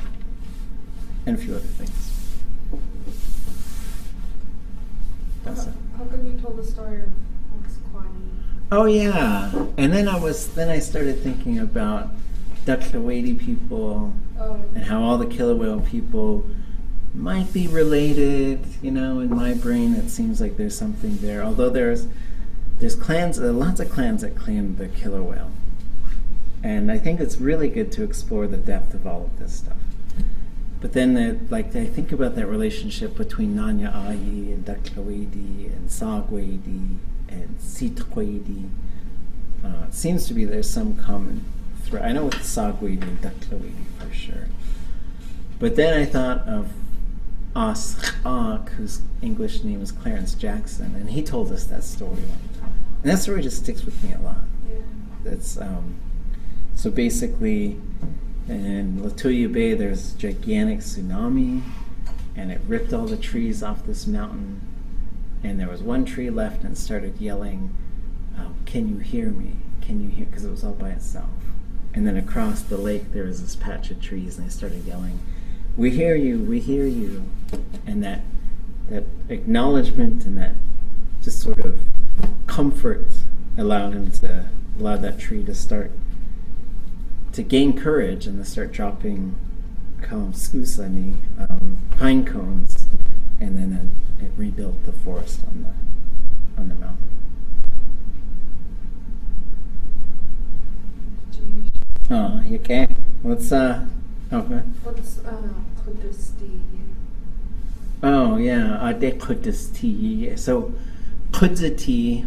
And a few other things. How come you told the story of Kwani? Oh yeah. And then I started thinking about Ducklawady people and how all the killer whale people might be related. In my brain it seems like there's something there. Although there's clans, lots of clans that claim the killer whale. And I think it's really good to explore the depth of all of this stuff. But then, I think about that relationship between Nanya Ayi and Ducklawady and Sagwady and Sitkwady. It seems to be there's some common thread. I know with Sagwady and Ducklawady for sure. But then I thought of Os'ak, whose English name is Clarence Jackson, and he told us that story one time. And that story just sticks with me a lot. Yeah. That's so basically, in Latuya Bay, there's a gigantic tsunami, and it ripped all the trees off this mountain, and there was one tree left, and it started yelling, "Can you hear me? Can you hear?" Because it was all by itself. And then across the lake, there was this patch of trees, and they started yelling, "We hear you, we hear you." And that acknowledgement and that just sort of comfort allowed that tree to start to gain courage and to start dropping skusani, pine cones, and then it rebuilt the forest on the mountain. Oh, you okay? What's okay? What's Kudusti? Oh yeah, Ade Kudusti. So Kudzati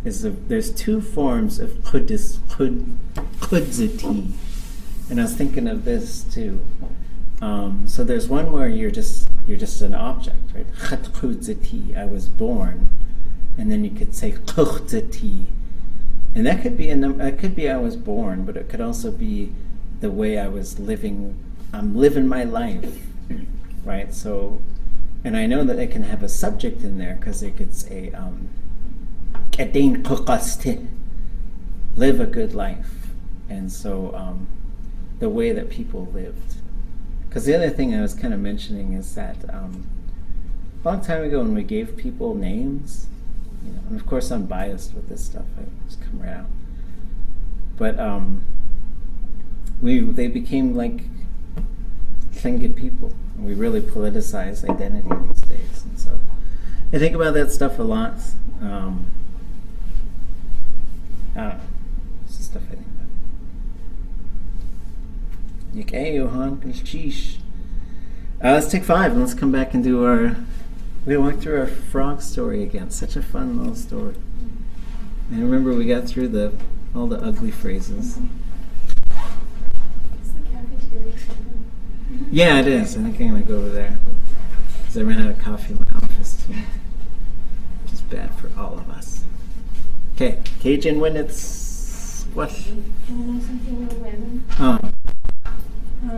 there's two forms of Kudzati, and I was thinking of this too. So there's one where you're just an object, right? Chat Kudzati, I was born, and then you could say Kudzati, and that could be I was born, but it could also be the way I was living. I'm living my life, right? So, and I know that it can have a subject in there because it could say live a good life. And so the way that people lived. Because the other thing I was kind of mentioning is that a long time ago when we gave people names, and of course I'm biased with this stuff, I just come right out. But they became like Tlingit people. And we really politicize identity these days. And so I think about that stuff a lot. I don't know. It's the stuff I think about. Okay, Johan, sheesh. Let's take 5 and let's come back and do our. We walked through our frog story again. Such a fun little story. And remember, we got through all the ugly phrases. Is the cafeteria open? Yeah, it is. I think I'm gonna go over there because I ran out of coffee in my office too, which is bad for all of us. Okay, Cajun, when it's what? Do you know something real random? Oh, You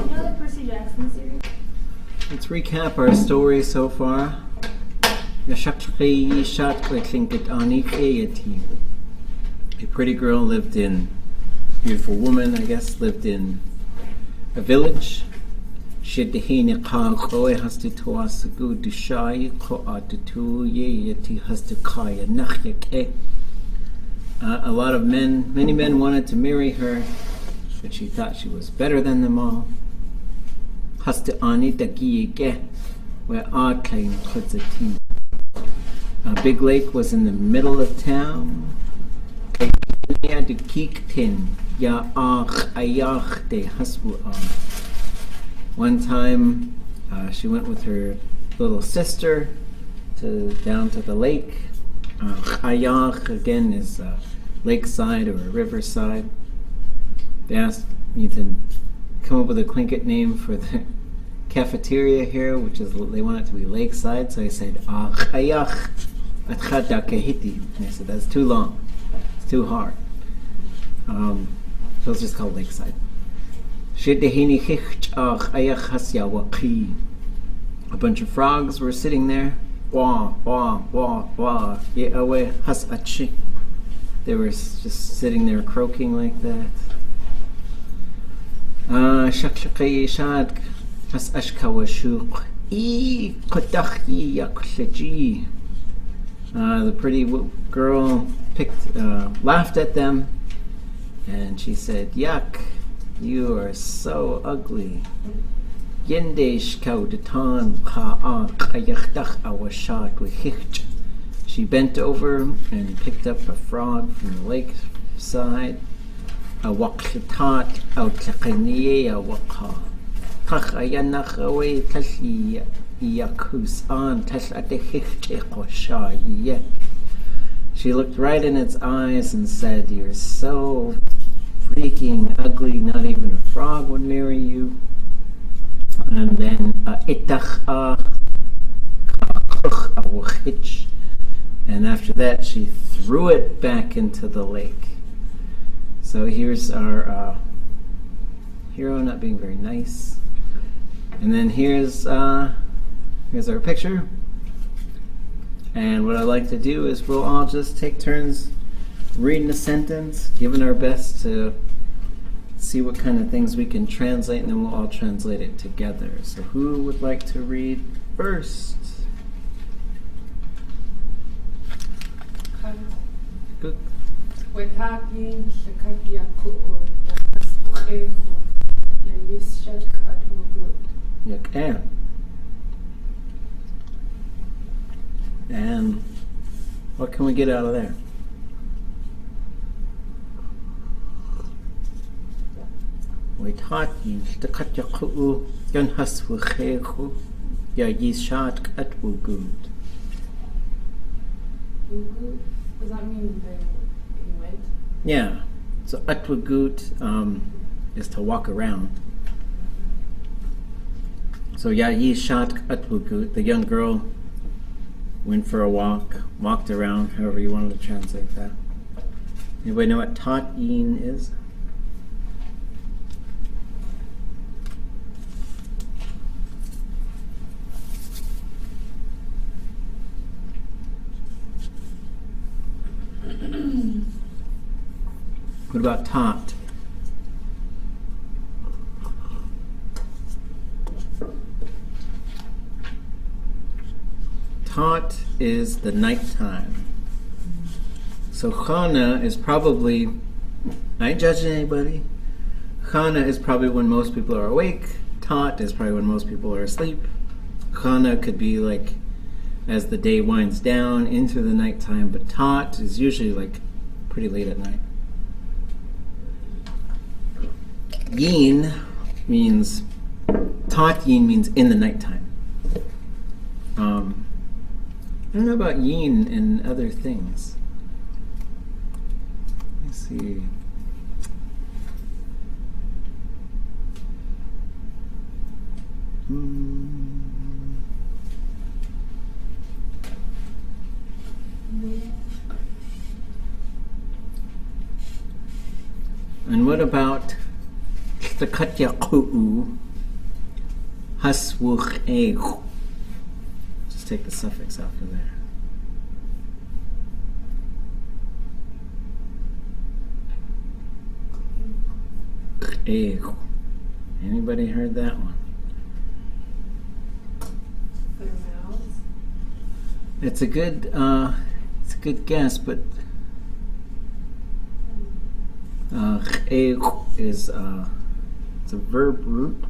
know the Percy Jackson series? let's recap our story so far. A pretty girl lived in, beautiful woman, I guess, lived in a village. A lot of men, many men wanted to marry her, but she thought she was better than them all. A big lake was in the middle of town. One time she went with her little sister down to the lake. Chayach again is lakeside or a riverside. They asked me to come up with a Tlingit name for the cafeteria here, which is they want it to be lakeside, so I said Chayach Atchada Kehiti. And they said that's too long. It's too hard. So it's just called lakeside. A bunch of frogs were sitting there. Wah, wah, wah, wah. They were just sitting there croaking like that. The pretty girl laughed at them, and she said, "Yuck, you are so ugly." She bent over and picked up a frog from the lake side. She looked right in its eyes and said, "You're so freaking ugly, not even a frog would marry you." And then and after that she threw it back into the lake. So here's our hero not being very nice. And then here's our picture. And what I like to do is we'll all just take turns reading a sentence, giving our best to see what kind of things we can translate, and then we'll all translate it together. So who would like to read first? Good. And what can we get out of there? We taught you to cut your ku'u, yon haswu chechu, ya yishat at wugud. Does that mean he went? Yeah. So atwagut is to walk around. So ya yishat atwagut, the young girl went for a walk, walked around, however you wanted to translate that. Anybody know what tat-yin is? What about tat? Tat is the nighttime. So Chana is probably, I ain't judging anybody. Kana is probably when most people are awake. Tat is probably when most people are asleep. Kana could be like as the day winds down into the nighttime, but Tat is usually like pretty late at night. Yin means, Tat Yin means in the nighttime. I don't know about yin and other things. Let's see. And what about Tlingit haswuch? Just take the suffix after there. Anybody heard that one? Their mouths. It's a good guess, but is it's a verb root.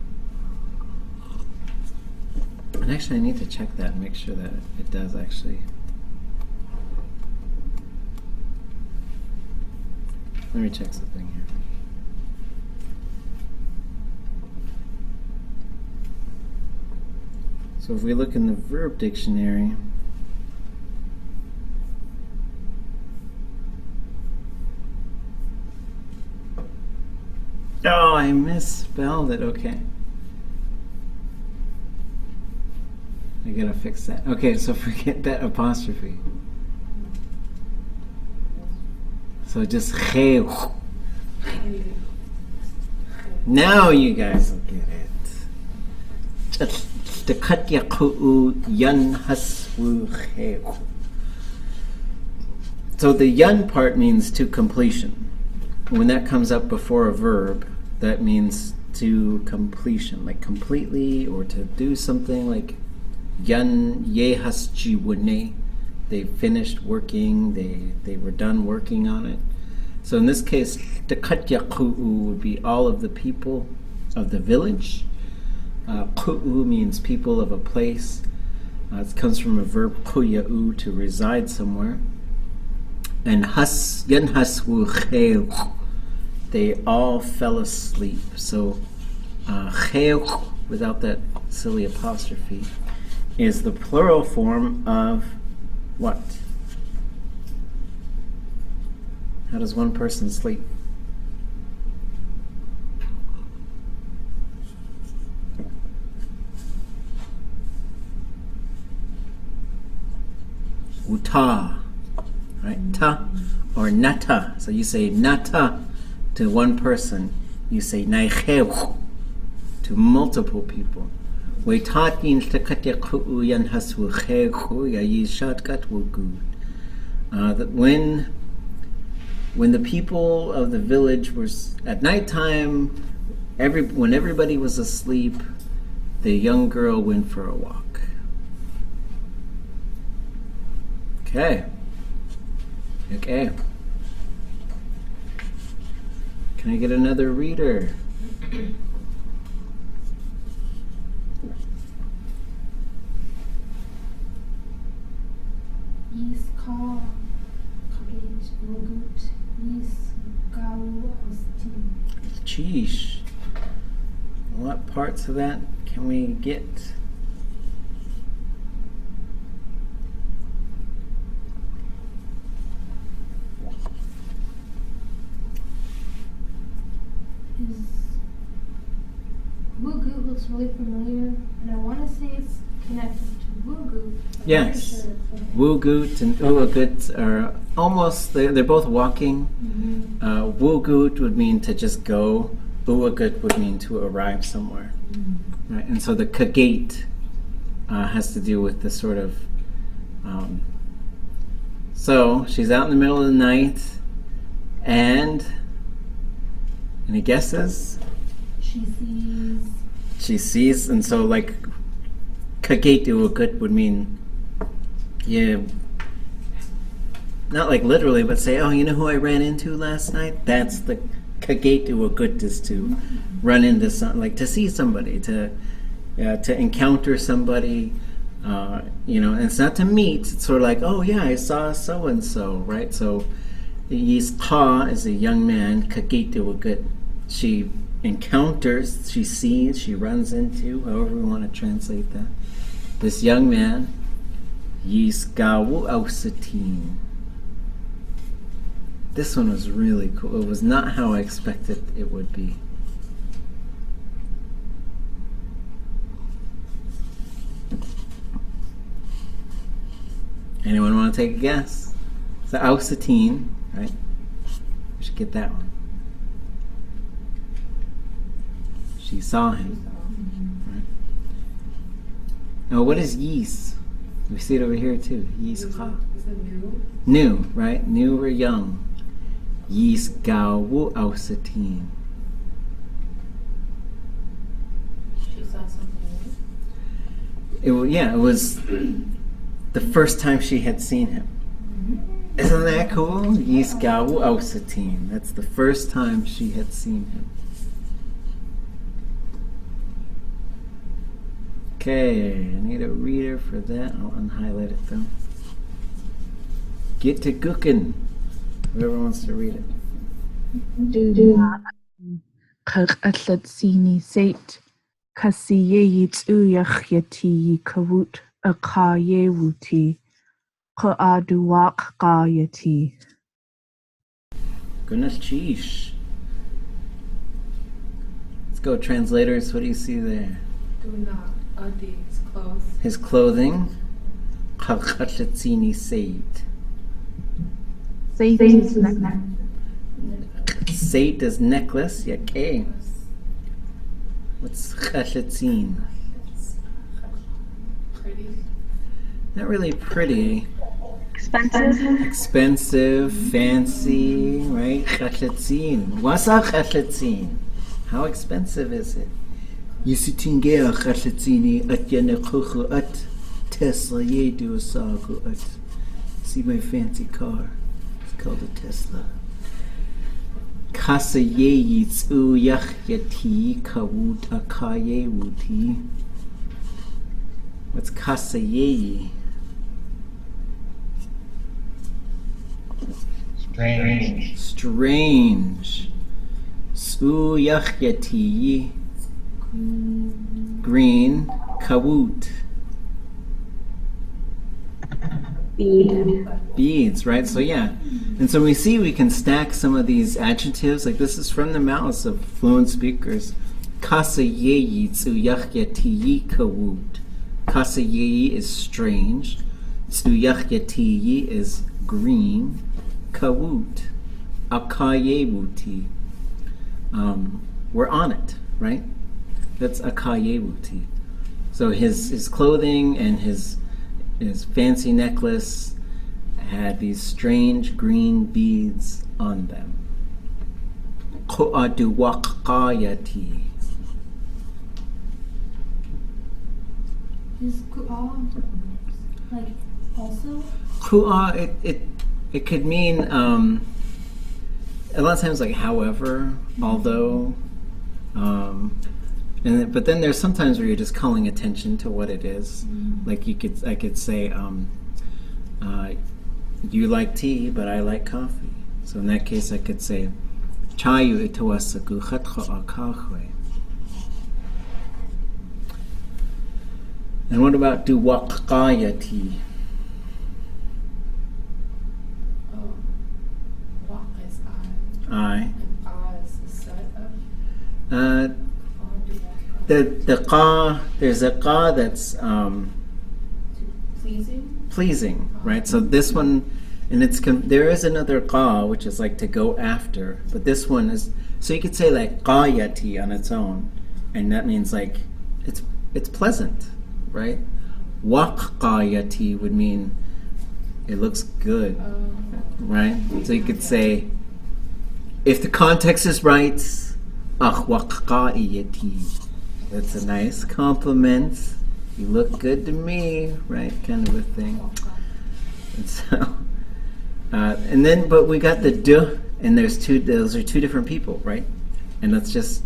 And actually, I need to check that and make sure that it does actually. Let me check something here. So if we look in the verb dictionary, oh, I misspelled it. Okay. I gotta fix that. Okay, so forget that apostrophe. So just cheu. Now you guys will get it. So the yun part means to completion. When that comes up before a verb, that means to completion, like completely, or to do something, like yan yehasjiwune. They finished working, they were done working on it. So in this case, Tekatyaku'u would be all of the people of the village. Ku'u means people of a place. It comes from a verb kuya'u, to reside somewhere. And yanhaswu cheu, they all fell asleep. So cheu, without that silly apostrophe, is the plural form of what? How does one person sleep? Uta, right? Ta or nata. So you say nata to one person. You say naichew to multiple people. That when the people of the village was at nighttime, when everybody was asleep, the young girl went for a walk. Okay. Can I get another reader? Sheesh. What parts of that can we get? Wugu looks really familiar, and I want to say it's connected to Wugu. Yes. Wugut and Uagut are almost, they're both walking. Mm-hmm. Wugut would mean to just go. Uagut would mean to arrive somewhere. Mm-hmm. Right? And so the kagate has to do with the sort of, so she's out in the middle of the night, and any guesses? She sees, and so like kagate uagut would mean, yeah, not like literally, but say, oh, you know who I ran into last night? That's the Kagetu a good is to run into like to see somebody, to encounter somebody, and it's not to meet. It's sort of like, oh yeah, I saw so and so, right? So Yisqa is a young man. Kagetu a good. She encounters, she sees, she runs into, however we want to translate that. This young man, Yisgawu Ausatin. This one was really cool. It was not how I expected it would be. Anyone want to take a guess? So Ausatin, right? We should get that one. She saw him. Right? Now, what is Yis? We see it over here too. Yis Cha. Is it new? New, right? New or young. Yis Gawu Ausatin. She saw something new? It was the first time she had seen him. Isn't that cool? Yis Gawu Ausatin. That's the first time she had seen him. Okay, I need a reader for that. I'll unhighlight it though. Get to cooking. Whoever wants to read it. Do Sini Sate Kasiye Uyachyati Kavut Akaye Wuti Kaaduak Gayati. Goodness cheesh. Let's go, translators. What do you see there? Do not. Adi, his clothes. His clothing. Kachatini Sate. Sate is necklace. Sate is necklace. Okay. What's Chachatzin? Pretty. Not really pretty. Expensive. Expensive, fancy, right? Chachatzin. What's a chachatzin? How expensive is it? Yisitingea chachatzini at yanekuchu at Tesla yedu asagu at. See my fancy car? It's called a Tesla. Kasa yeyitsu yachyati kawut akaye wuti. What's kasa yeyi? Strange. Strange. Su yachyati. Green. Kawut. Beads, right? So yeah. And so we see we can stack some of these adjectives, like this is from the mouths of fluent speakers. Kasa yeyi tsu yachyati kawut. Kasa yeyi is strange. Tsu yachyati is green. Kawut. Akayewuti. We're on it, right? That's akayewuti. So his clothing and his fancy necklace had these strange green beads on them. Ko'aduwakayati. Is ku'a like also? Ku'a, it could mean a lot of times like however, although, but then there's sometimes where you're just calling attention to what it is. Like I could say, you like tea, but I like coffee. So in that case, I could say, chayu itawasaku khatcha akahwe. And what about duwakayati? Walk is I. I. And I is the set of. The qa, there's a qa that's pleasing, right? So this one, and there is another qa which is like to go after, but this one is, so you could say like qayati on its own, and that means like it's pleasant, right? Waqayati would mean it looks good, right? So you could say, if the context is right, waqayati. That's a nice compliment. You look good to me, right? Kind of a thing. And so, And then, but we got the duh, and those are two different people, right? And it's just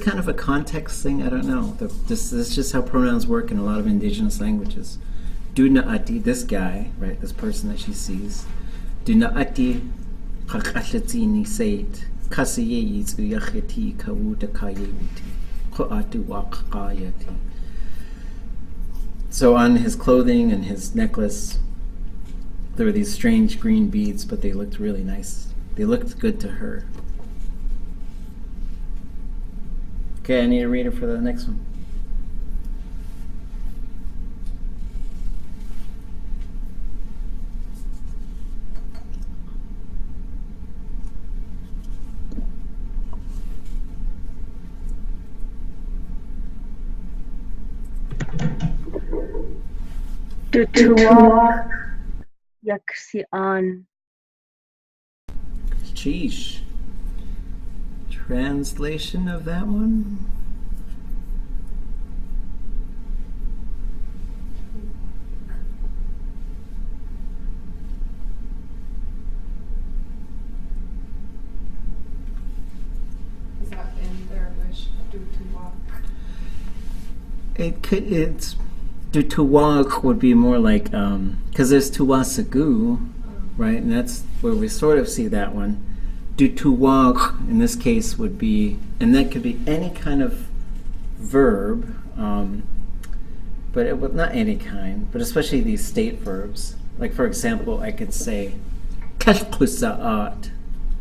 kind of a context thing. I don't know. This is just how pronouns work in a lot of indigenous languages. Du na'ati, this guy, right? This person that she sees. Du na'ati kakatlatini seit kasiyeit uyacheti kawuta kayewuti ko'atu waqayati. So on his clothing and his necklace, there were these strange green beads, but they looked really nice. They looked good to her. Okay, I need a reader for the next one. Tutuwa yaksian. Sheesh. Translation of that one? Is that in their wish due to walk? It's to walk would be more like because there's tuwasagu, right? And that's where we sort of see that one. To walk in this case would be, and that could be any kind of verb, but it would not any kind, but especially these state verbs. Like for example, I could say kashkusaat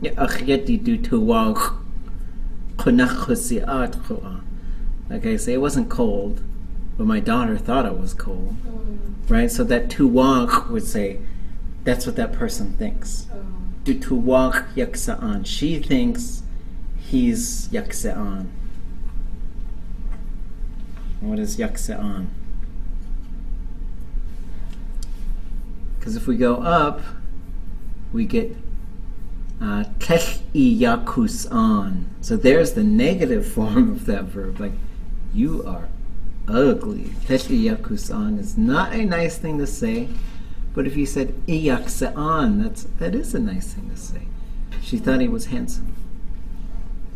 akhyati du to walk kunakhusiat. Okay, so it wasn't cold, but my daughter thought it was cold, right? So that to walk would say that's what that person thinks. Du to walk yaksa'an. She thinks he's yaksa'an. What is yaksa'an? Because if we go up, we get kehi yakus'an. So there's the negative form of that verb, like you are ugly. Kehi yakus'an is not a nice thing to say. But if you said iyaksa'an, that is a nice thing to say. She thought he was handsome.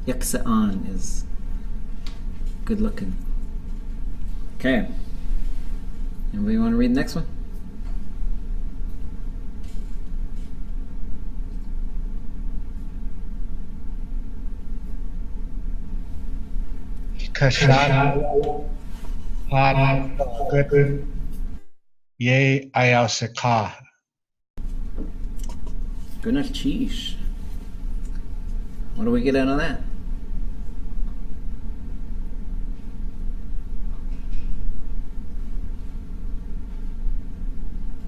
Yaksa'an is good looking. Okay. Anybody want to read the next one? Kashan had good ye ayasaka. Goodness, cheesh. What do we get out of that?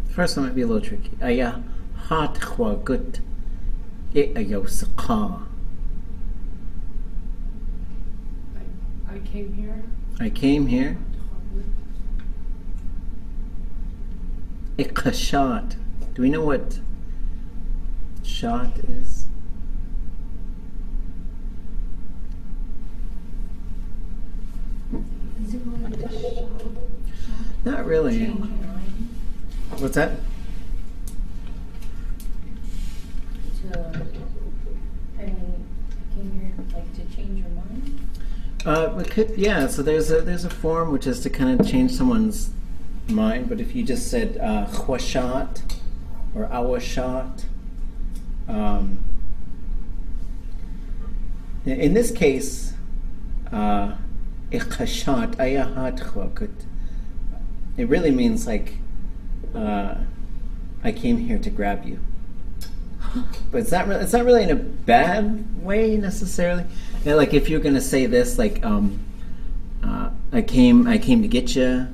First one might be a little tricky. Aya hat khwa gut ye ayasaka. I came here. I came here. Ikashat. Do we know what shot is? Is it related to shop? Not really. Change your mind? What's that? Came here like to change your mind? We could, yeah. So there's a form which is to kind of change someone's mind. But if you just said khwashat or awashat, in this case, ikhashat ayahat khwakut. It really means like I came here to grab you. But it's not really in a bad way necessarily. Yeah, like if you're gonna say this, like I came to get you,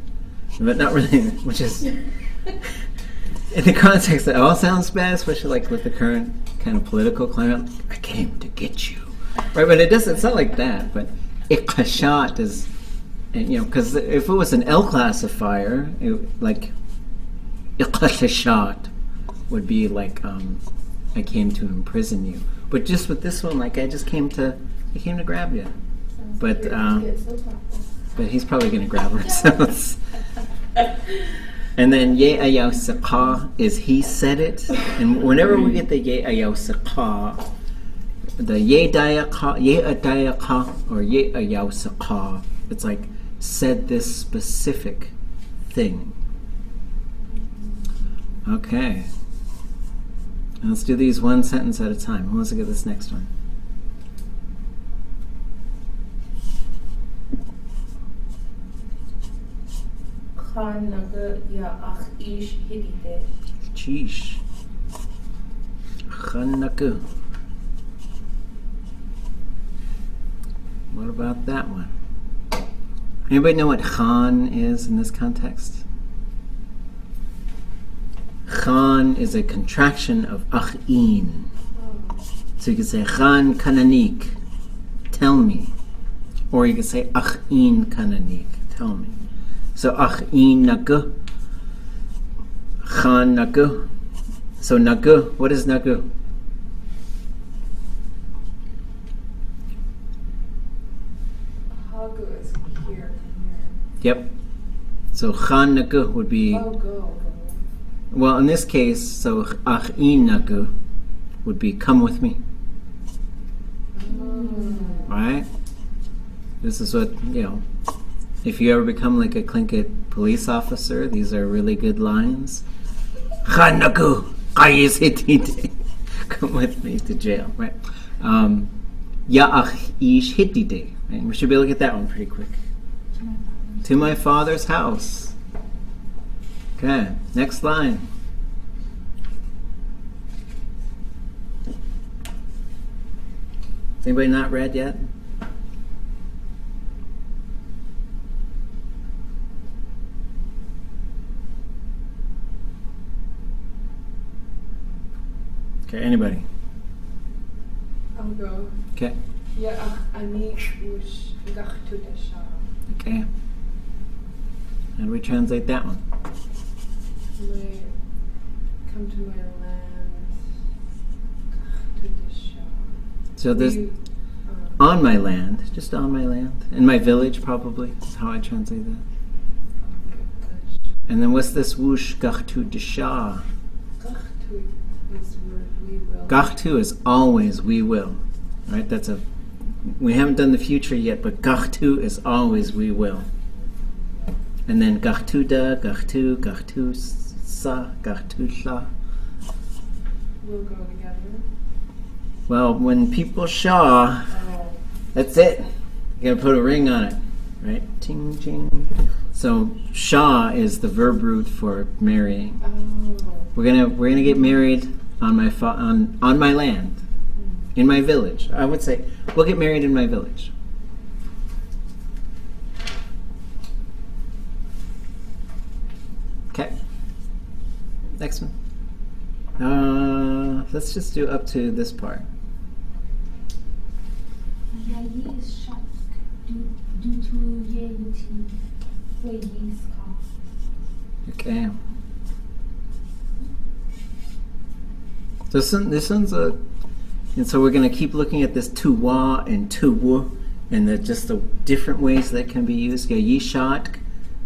but not really, which is in the context that all sounds bad, especially like with the current kind of political climate. I came to get you, right? But it's not like that. But ikhashat is, because if it was an L classifier, like ikhashat would be like I came to imprison you. But just with this one, like I came to grab you. But he's probably gonna grab her. So And then ye ayaw saka is he said it. And whenever we get the ye ayaw saka, the ye adayaka or ye ayaw saka, it's like said this specific thing. Okay. And let's do these one sentence at a time. Who wants to get this next one? Khan naga ya ach ish hidide. Cheesh. Chanaku. What about that one? Anybody know what Khan is in this context? Khan is a contraction of Ach'in. So you could say Khan Kananik, tell me. Or you could say Ach'in Kananik, tell me. So Ach'in Nagu, Khan Nagu. So Nagu, what is Nagu? Hagu is here and here. Yep. So Khan Nagu would be, Oh, go. well, in this case, so Ach'in Nagu would be come with me. Right? This is what, if you ever become like a Tlingit police officer, these are really good lines. Khan Nagu, Qayis Hittite. Come with me to jail, right? Ya'ach ish Hittite. Right? We should be able to get that one pretty quick. To my father's house. Okay, next line. Has anybody not read yet? Okay, anybody? I'll go. Okay, Ya ach ani ush gachtu desha. okay. How do we translate that one? Come to my land. Gachtu desha. So this, on my land, just on my land. In my village, probably, is how I translate that. And then what's this whoosh, gachtu desha? Gachtu is where we will. Gachtu is always we will. Right? That's a, we haven't done the future yet, but gachtu is always we will. And then gachtu da, gachtu sa, gachtu sha. We'll go together. Well, when people shaw, Oh. that's it. You gotta put a ring on it, right? Ting, ting. So Shah is the verb root for marrying. Oh. We're gonna get married on my on my land, in my village. I would say we'll get married in my village. Okay. Next one. Let's just do up to this part. Yayi is shak due to yayuti wayi ska. Okay. So this one's a, and so we're going to keep looking at this tuwa and tuwu, and just the different ways that can be used. Yishat,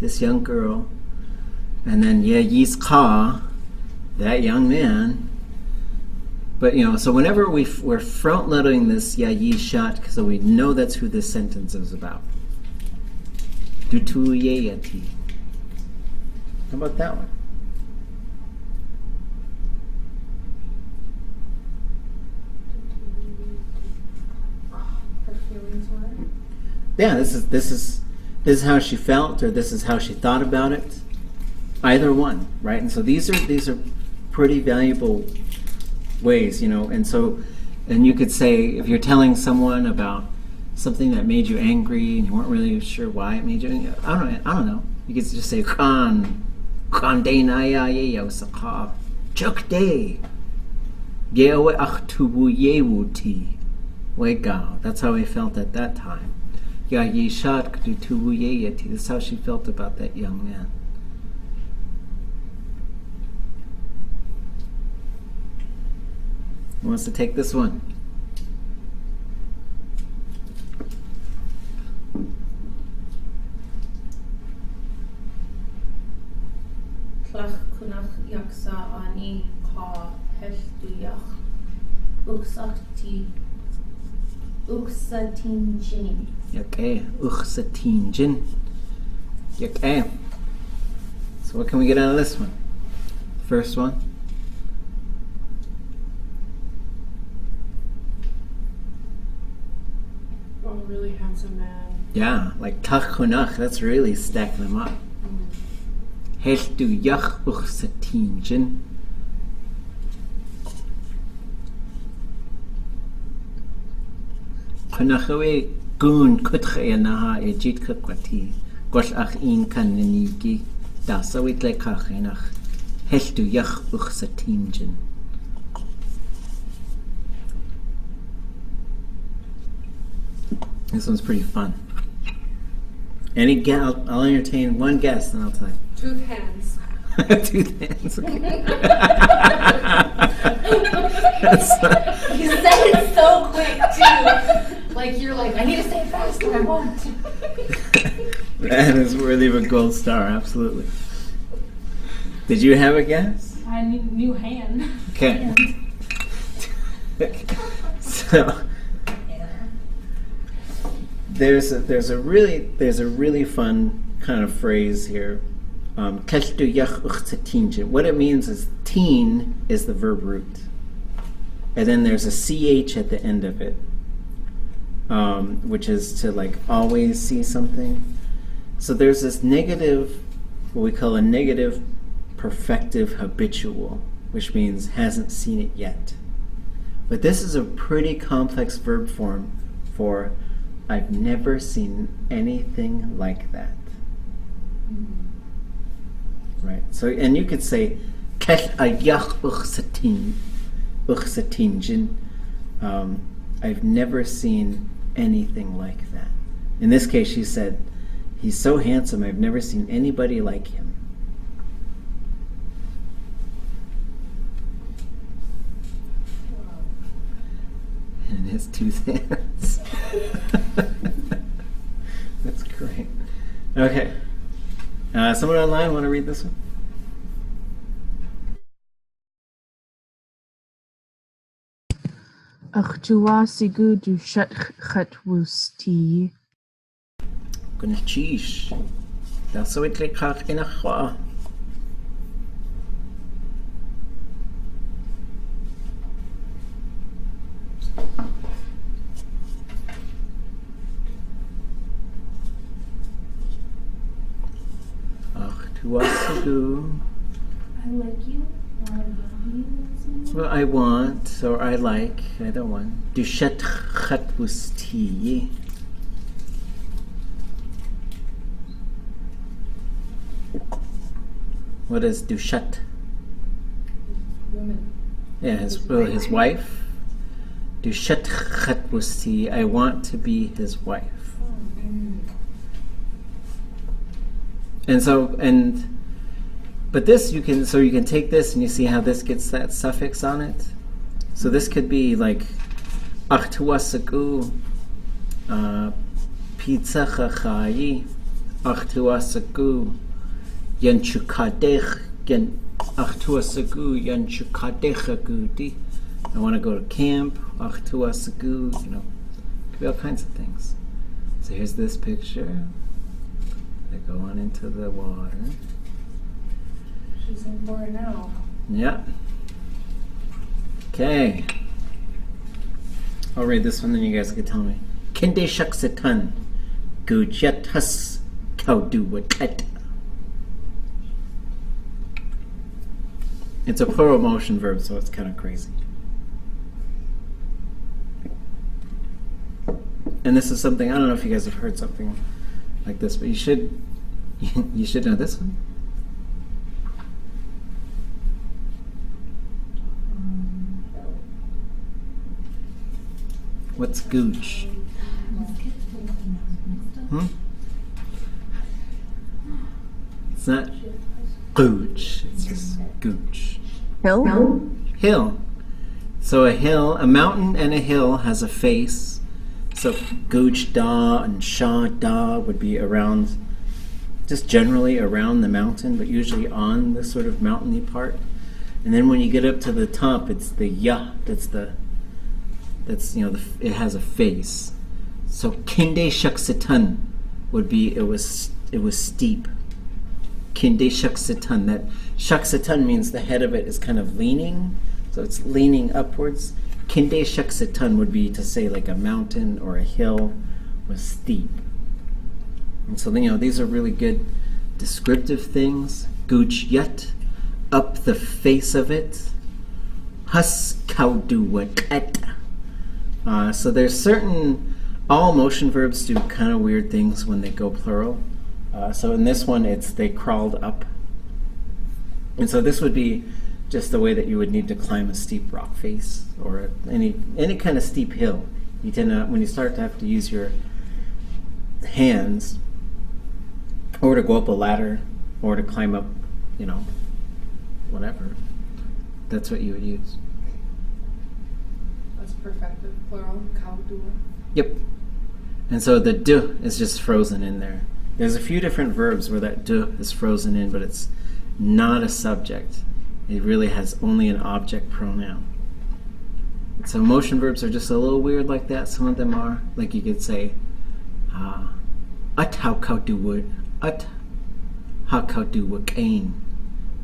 this young girl, and then Yiska, that young man. But so whenever we're front loading this Yishat, so we know that's who this sentence is about. Dutu yeyati. How about that one? Her feelings were. Yeah, this is how she felt, or this is how she thought about it. Either one, right? And so these are pretty valuable ways, and you could say, if you're telling someone about something that made you angry and you weren't really sure why it made you angry, I don't know. You could just say Khan de naya yeyo sakha chuk de yewe achtubu yewuti wegao. That's how he felt at that time. Ya yishat ktubu yeyati. This is how she felt about that young man. Who wants to take this one? Klach kunach yaksa ani ka helduyach uksatinjin. Okay, uksatinjin. Okay. So what can we get out of this one? First one. Oh, really handsome man. Yeah, like tachunach, that's really stacking them up. Helduyach uksatinjin. Kunachawe gun kutche naha ejit kakwati. Gosh ach in kanenigi. Dasawit le kachenach. Helduyach uksatinjin. This one's pretty fun. I'll entertain one guess and I'll tell you. Tooth hands. Tooth hands. Okay. You said it so quick too. Like you're like, I need to say it faster. I won't. That is worthy of a gold star, absolutely. Did you have a guess? I knew hand. Okay. Okay. So there's a really fun kind of phrase here. What it means is teen is the verb root, and then there's a ch at the end of it, which is to like always see something. So there's this negative, what we call a negative perfective habitual, which means hasn't seen it yet. But this is a pretty complex verb form for I've never seen anything like that. Right. So, and you could say I've never seen anything like that. In this case, she said, he's so handsome, I've never seen anybody like him. And his tooth hands. That's great. Okay. Someone online want to read this one? Achtua sigu du shat chatwusti. Gunchish. Das so it lekach in achwa. Achtua. I like you, or I love you. Well, I want, or I like, I don't want. Du shat chatwusti. What is Dushat? Woman. Yeah, his wife. Dushat chatwusti. I want to be his wife. But this you can take this and you see how this gets that suffix on it. So this could be like achtuasaku pizza chachayi achtuasaku yanchukadech achtuasaku yanchukadechagudi. I want to go to camp achtuasaku. Could be all kinds of things. So here's this picture. I go on into the water. She's in for it now. Yeah. Okay. I'll read this one, then you guys can tell me. Kende shaksatan gujatas kauduwatat. It's a plural motion verb, so it's kind of crazy. And this is something, I don't know if you guys have heard something like this, but you should know this one. What's gooch? It's not gooch, it's just gooch. Hill? Hill. So a mountain and a hill has a face. So gooch da and sha da would be around just generally around the mountain, but usually on the sort of mountainy part. And then when you get up to the top, it's the ya. That's it has a face. So kinde shaksatan would be it was steep. Kinde shaksatan. That shaksatan means the head of it is kind of leaning, so it's leaning upwards. Kinde shaksatan would be to say like a mountain or a hill was steep. And so these are really good descriptive things. Guj yet, up the face of it. Has kauduwakat. So there's all motion verbs do kind of weird things when they go plural. So in this one, it's they crawled up. And so this would be just the way that you would need to climb a steep rock face or any kind of steep hill. You tend to, when you start to have to use your hands, or to go up a ladder, or to climb up, whatever. That's what you would use. That's perfective, plural, kaudua. Yep. And so the du is just frozen in there. There's a few different verbs where that du is frozen in, but it's not a subject. It really has only an object pronoun. So motion verbs are just a little weird like that. Some of them are. Like you could say, at how kaudu at how kaudu wakain.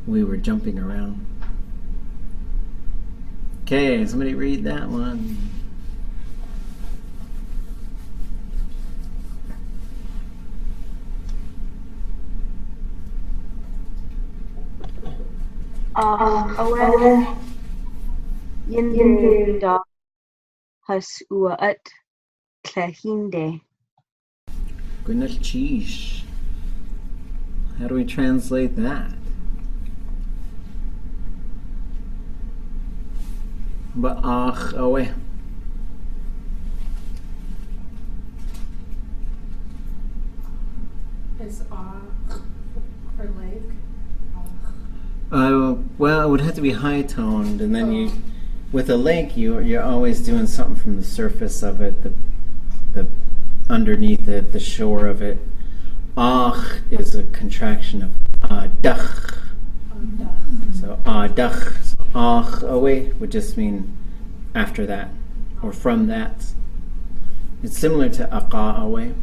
We were jumping around. Okay, somebody read that one. Awe Yinde da has ua at Tlingit. Goodness cheese. How do we translate that? Ba'ach away. Is or lake? Well, it would have to be high toned, and then with a lake, you're always doing something from the surface of it, the underneath it, the shore of it. Ach is a contraction of adach. So adach, so ach away would just mean after that or from that. It's similar to aqa away,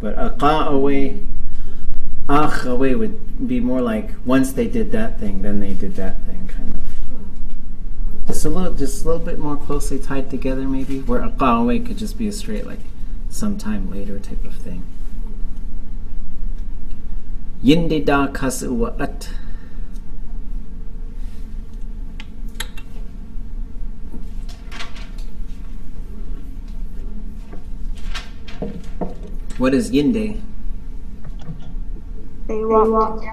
but aqa away, ach away would be more like once they did that thing, then they did that thing, kind of. Just a little bit more closely tied together, maybe. Where aqa away could just be a straight like sometime later type of thing. Yinde da kasuwa at. What is yinde? They walked.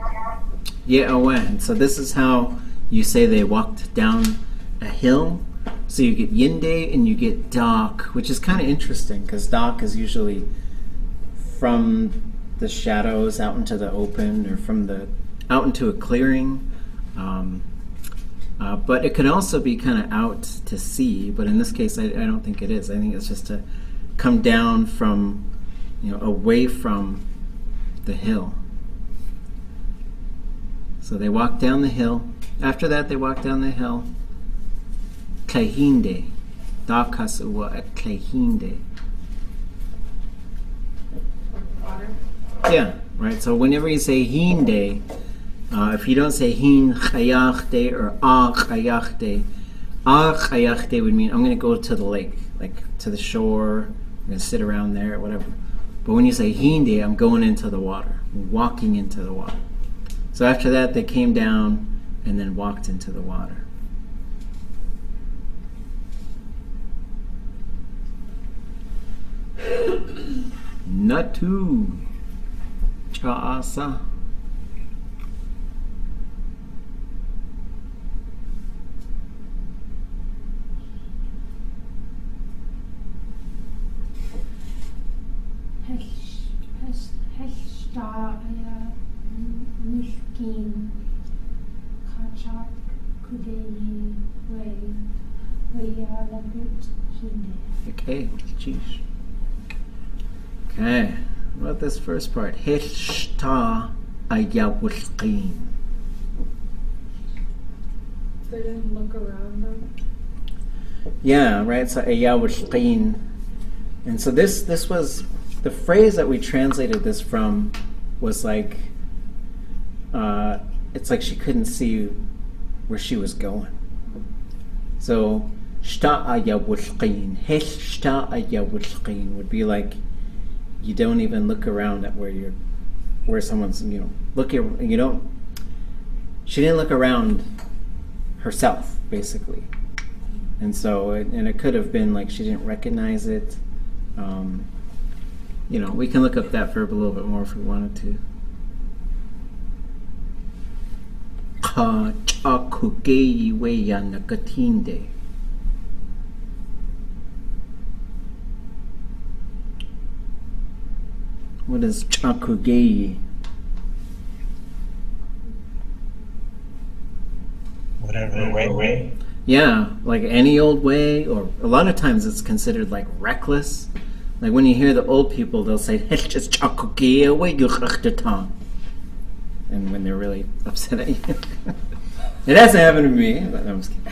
Yeah, awen. So this is how you say they walked down a hill. So you get yinde and you get dak, which is kind of interesting because dak is usually from the shadows out into the open or out into a clearing. But it could also be kind of out to sea. But in this case, I don't think it is. I think it's just to come down from, away from the hill. So they walked down the hill. After that, they walked down the hill. Kahinde. Dakas uwa at kahinde. Yeah, right. So whenever you say hinde, if you don't say hin chayachte or ah chayachte would mean I'm going to go to the lake, like to the shore. I'm going to sit around there or whatever. But when you say hinde, I'm going into the water, walking into the water. So after that, they came down and then walked into the water. Natu Cha'asa. Miskin Kachak Kudeyi Way Labut Hinde. Okay, geez. Okay, What about this first part? Hishta ayawulqin. They didn't look around them. Yeah, right. So ayawulqin, and so this was the phrase that we translated this from was like it's like she couldn't see where she was going. So shta ayawulqin, hishta ayawulqin would be like you don't even look around at where someone's looking. You don't. She didn't look around herself, basically. And so, it could have been like she didn't recognize it. We can look up that verb a little bit more if we wanted to. Ka chakugei weya nakatinde. What is chakugei? Whatever way. Yeah, like any old way, or a lot of times it's considered like reckless. Like when you hear the old people, they'll say, "It's just chakugei way you and when they're really upset at you. It hasn't happened to me, but I'm just kidding.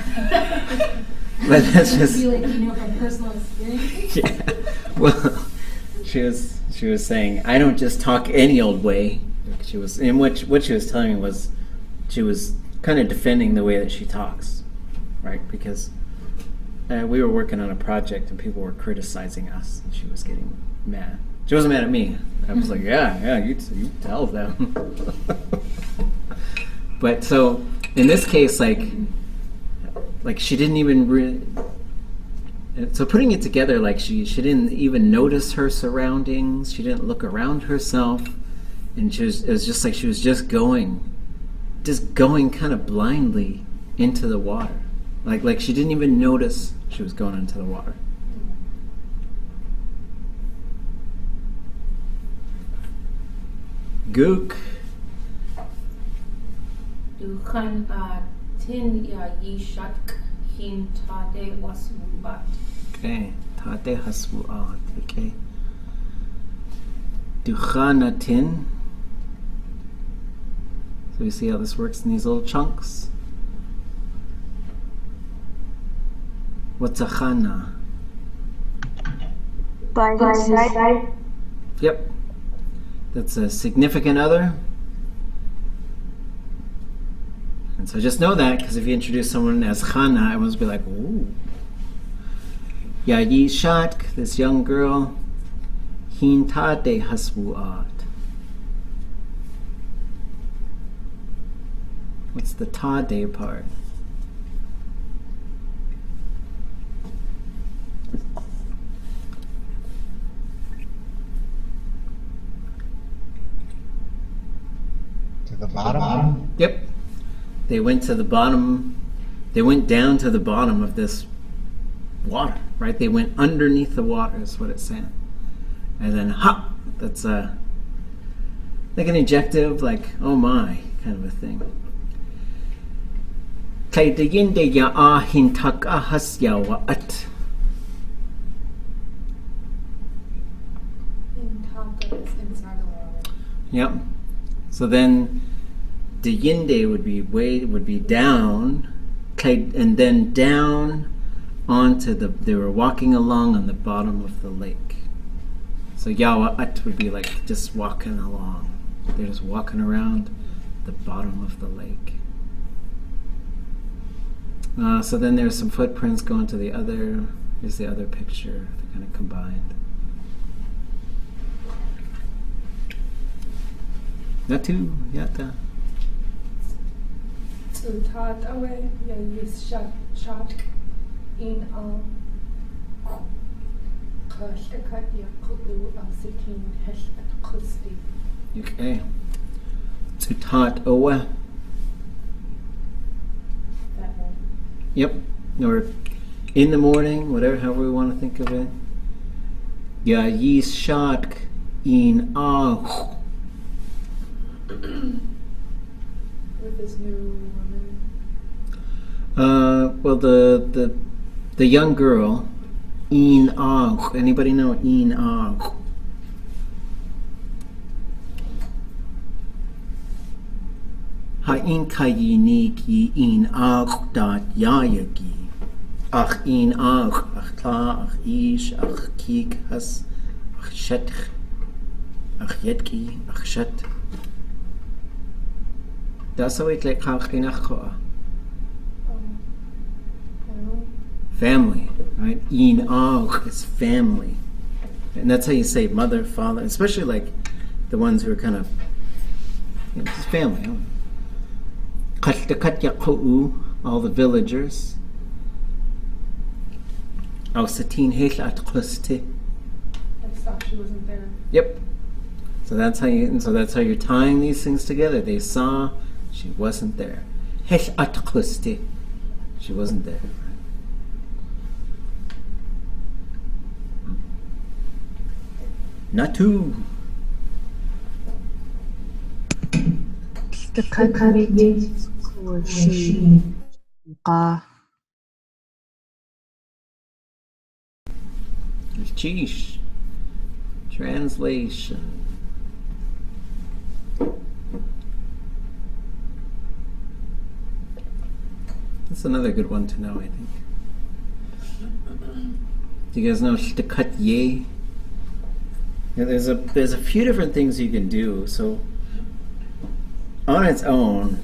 But that's just. I feel like from personal experience. Yeah. Well, she was saying, I don't just talk any old way. She was, and what she was telling me was, she was kind of defending the way that she talks, right? Because we were working on a project and people were criticizing us, and she was getting mad. She wasn't mad at me. I was like, yeah, you tell them. But so in this case, like she didn't even so putting it together, like she didn't even notice her surroundings. She didn't look around herself, and it was just like she was just going kind of blindly into the water. Like she didn't even notice she was going into the water. Gook. Dukan tin ya yishak hin tade wasmubat. Okay, tade hasmuat. Okay. Dukhanatin. So you see how this works in these little chunks? What's a khana? Yep. That's a significant other. And so just know that, because if you introduce someone as khana, everyone's be like, ooh. Yayi Shatk, this young girl, hin tade hasmuat. What's the tade part? To the bottom? Yep. They went to the bottom. They went down to the bottom of this water, right? They went underneath the water, is what it's saying. And then, ha! That's like an adjective, like, oh my, kind of a thing. Kaidayinde ya'a hintaka hasya wa'at. Hintaka is inside the water. Yep. So then, the yinde would be down, and then down onto they were walking along on the bottom of the lake. So yawa'at would be like just walking along. They're just walking around the bottom of the lake. So then there's some footprints going to the other. Here's the other picture. They're kind of combined. Natu yata. Utat away, ya yis shat in kashtakat yakubu asikin heshat kusti. Okay. Tutat owa. That one. Yep. Or in the morning, however we want to think of it. Ya yis shat in ah. With this new woman. Well, the young girl, in ah. Anybody know in ah? Ha'in kayinik yi in ach dat yayagi. Ach in ach tla, ach ish, ach kik has, ach shetch, ach yetki, ach shet. That's how it like family, right? In ach is family. And that's how you say mother, father, especially like the ones who are kind of, it's family. All the villagers. I thought she wasn't there. Yep. So that's how you're tying these things together. They saw she wasn't there. She wasn't there. Natu. Sheesh. Translation. That's another good one to know, I think. Do you guys know shtakat ye? Yeah, there's a few different things you can do. So on its own,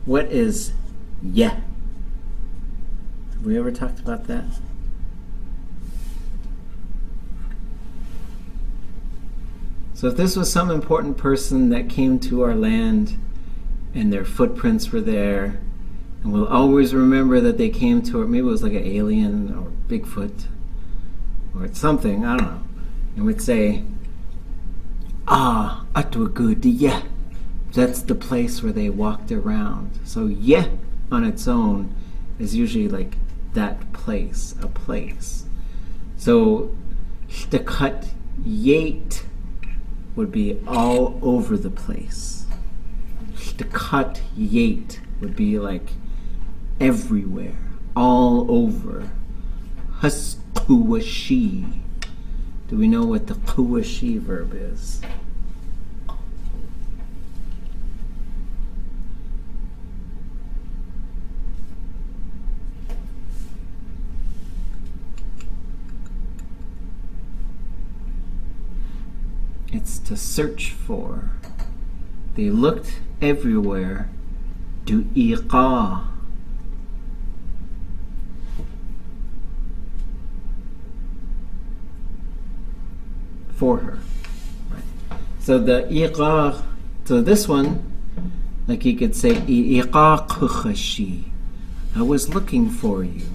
what is yeah? Have we ever talked about that? So if this was some important person that came to our land and their footprints were there, and we'll always remember that they came to it, maybe it was like an alien or Bigfoot or something, I don't know, and we'd say, Atwagudi, that's the place where they walked around. So yeah on its own is usually like that place, a place. So shtakat yate would be all over the place. Shtakat yate would be like everywhere, all over. Haskuwashi. Do we know what the kuwashi verb is? It's to search for. They looked everywhere. Du'iqa. For her. Right. So the iqa, so this one, like you could say, iqa kukhashi. I was looking for you.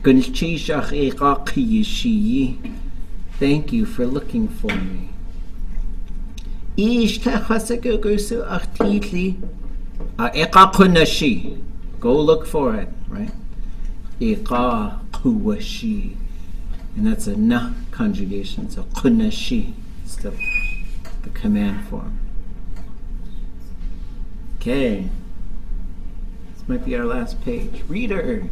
Gunchishach iqa kiyishi. Thank you for looking for me. Go look for it, right? And that's a na conjugation, so kunashi is the command form. Okay. This might be our last page. Reader.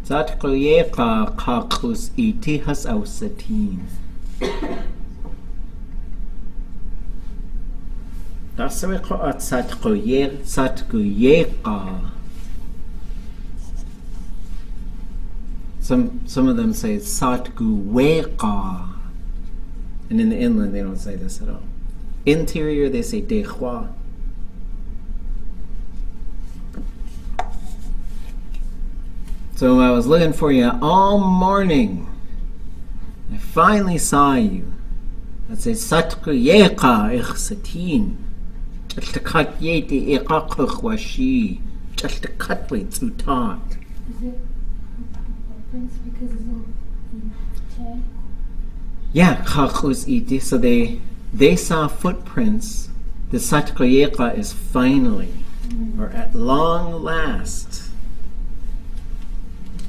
Satqoyeqa qaqus itihas ausatin. Tasriqa at satqoyeqa. Some of them say satguweqa. And in the inland they don't say this at all. Interior they say dehwa. So I was looking for you all morning. I finally saw you. I'd say Satkuyeqa ichsatin. Chaltakat yeti iqaqwashi. Chaltakatwe tsutat. Is it footprints because it's in Che? Yeah, Chachus iti. So they saw footprints. The Satkuyeqa is finally, or at long last.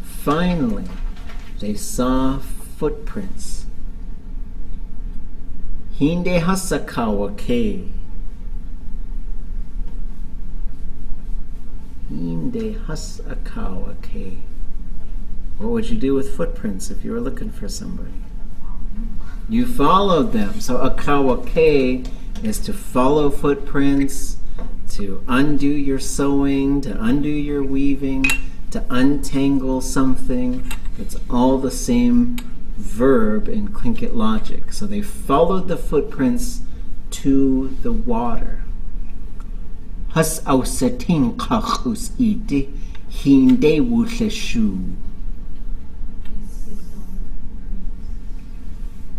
Finally, they saw footprints. Hinde hasakawa ke. Hinde Hinde Has Akawake. What would you do with footprints if you were looking for somebody? You followed them. So Akawake is to follow footprints, to undo your sewing, to undo your weaving, to untangle something. It's all the same verb in Tlingit logic. So they followed the footprints to the water. Has ausetin kachus iti hinde wucheshu.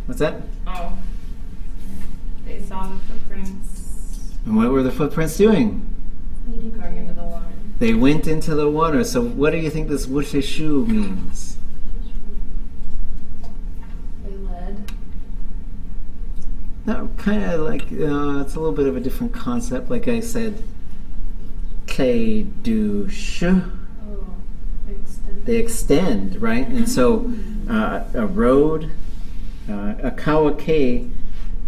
What's that? Oh. They saw the footprints And what were the footprints doing? going into the water. They went into the water. So what do you think this wucheshu means? They led. No, kind of like, it's a little bit of a different concept. Like I said, K do shu. Oh, extend. They extend, right? And so a road, a kawake,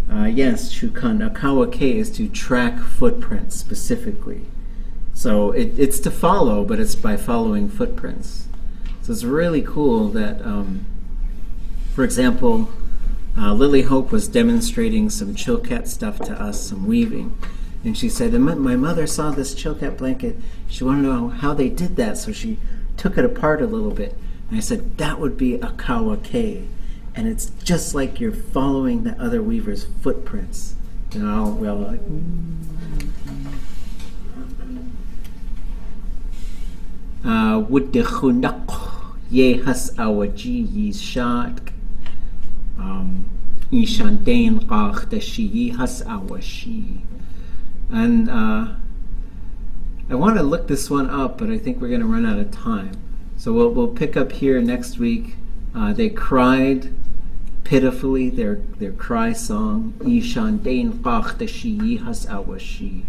yes, shukan, a kawake is to track footprints specifically. So it's to follow, but it's by following footprints. So it's really cool that, for example, Lily Hope was demonstrating some Chilkat stuff to us, some weaving. And she said, my mother saw this Chilkat blanket. She wanted to know how they did that, so she took it apart a little bit. And I said, that would be a kawake. And it's just like you're following the other weaver's footprints. You know, we're all like, would the chunak ye has awaji yi shat ishandain qach the shi has awashi. And I want to look this one up, but I think we're going to run out of time. So we'll pick up here next week. They cried pitifully, their cry song. Ishandain qach the shi has awashi.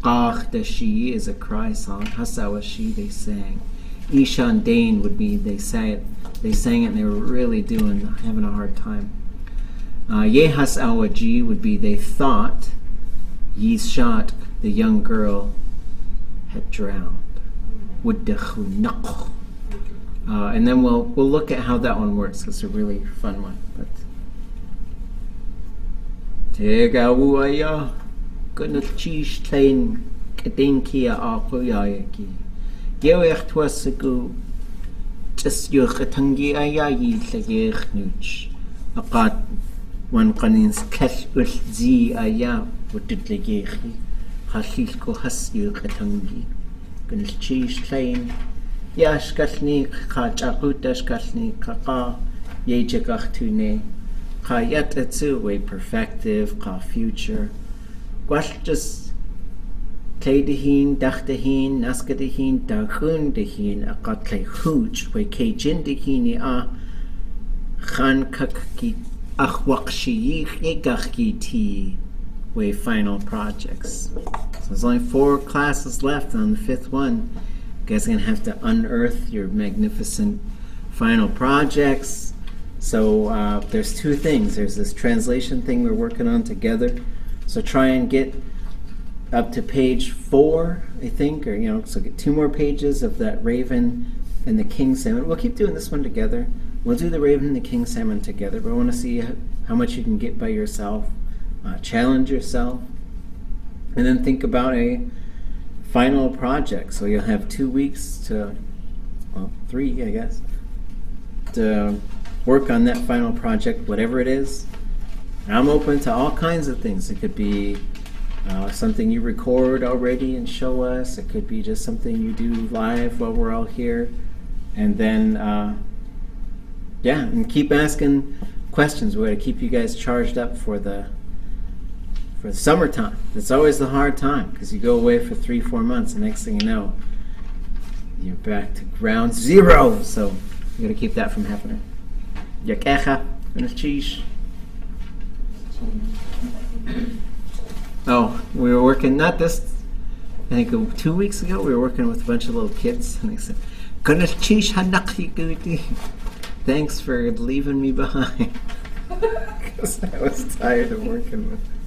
Qach the shi is a cry song. Has awashi they sang. Ishandain would be they sang it, and they were really having a hard time. Yehas awaji would be they thought Yishat, the young girl, had drowned. And then we'll look at how that one works. It's a really fun one. But Tegawuaya Gunachish Tain Kadinkia Akuyayaki Gewech Twasigu Just Yukatangi Ayayi Tagir Nuch Akat one Kanins Kesh Ulzi Aya Wutitlegechi Hashilko Hasyu Katangi Gunachish Tain Yashkashni Kachakutashkashni Kaka Yejagachtune Kayat Etsu way perfective, ka future. Gwashjas Kledehin, Dachtehin, Naskadehin, Dagundehin, Akatle Hooch, way Kajindehini a Khan Kakki Achwakshi Yegachki way final projects. So there's only 4 classes left on the 5th one. You guys are going to have to unearth your magnificent final projects. So there's 2 things. There's this translation thing we're working on together. So try and get up to page 4, I think, or so get 2 more pages of that Raven and the King Salmon. We'll keep doing this one together. We'll do the Raven and the King Salmon together, but I want to see how much you can get by yourself. Challenge yourself, and then think about a final project. So you'll have 2 weeks to, 3, I guess, to work on that final project, whatever it is. I'm open to all kinds of things. It could be something you record already and show us. It could be just something you do live while we're all here. And then, and keep asking questions. We're going to keep you guys charged up for the summertime. It's always the hard time because you go away for 3-4 months, and next thing you know, you're back to ground zero. So you got to keep that from happening. Yakecha and cheese. Oh, we were working, not this, I think 2 weeks ago, we were working with a bunch of little kids, and they said, thanks for leaving me behind. Because I was tired of working with them.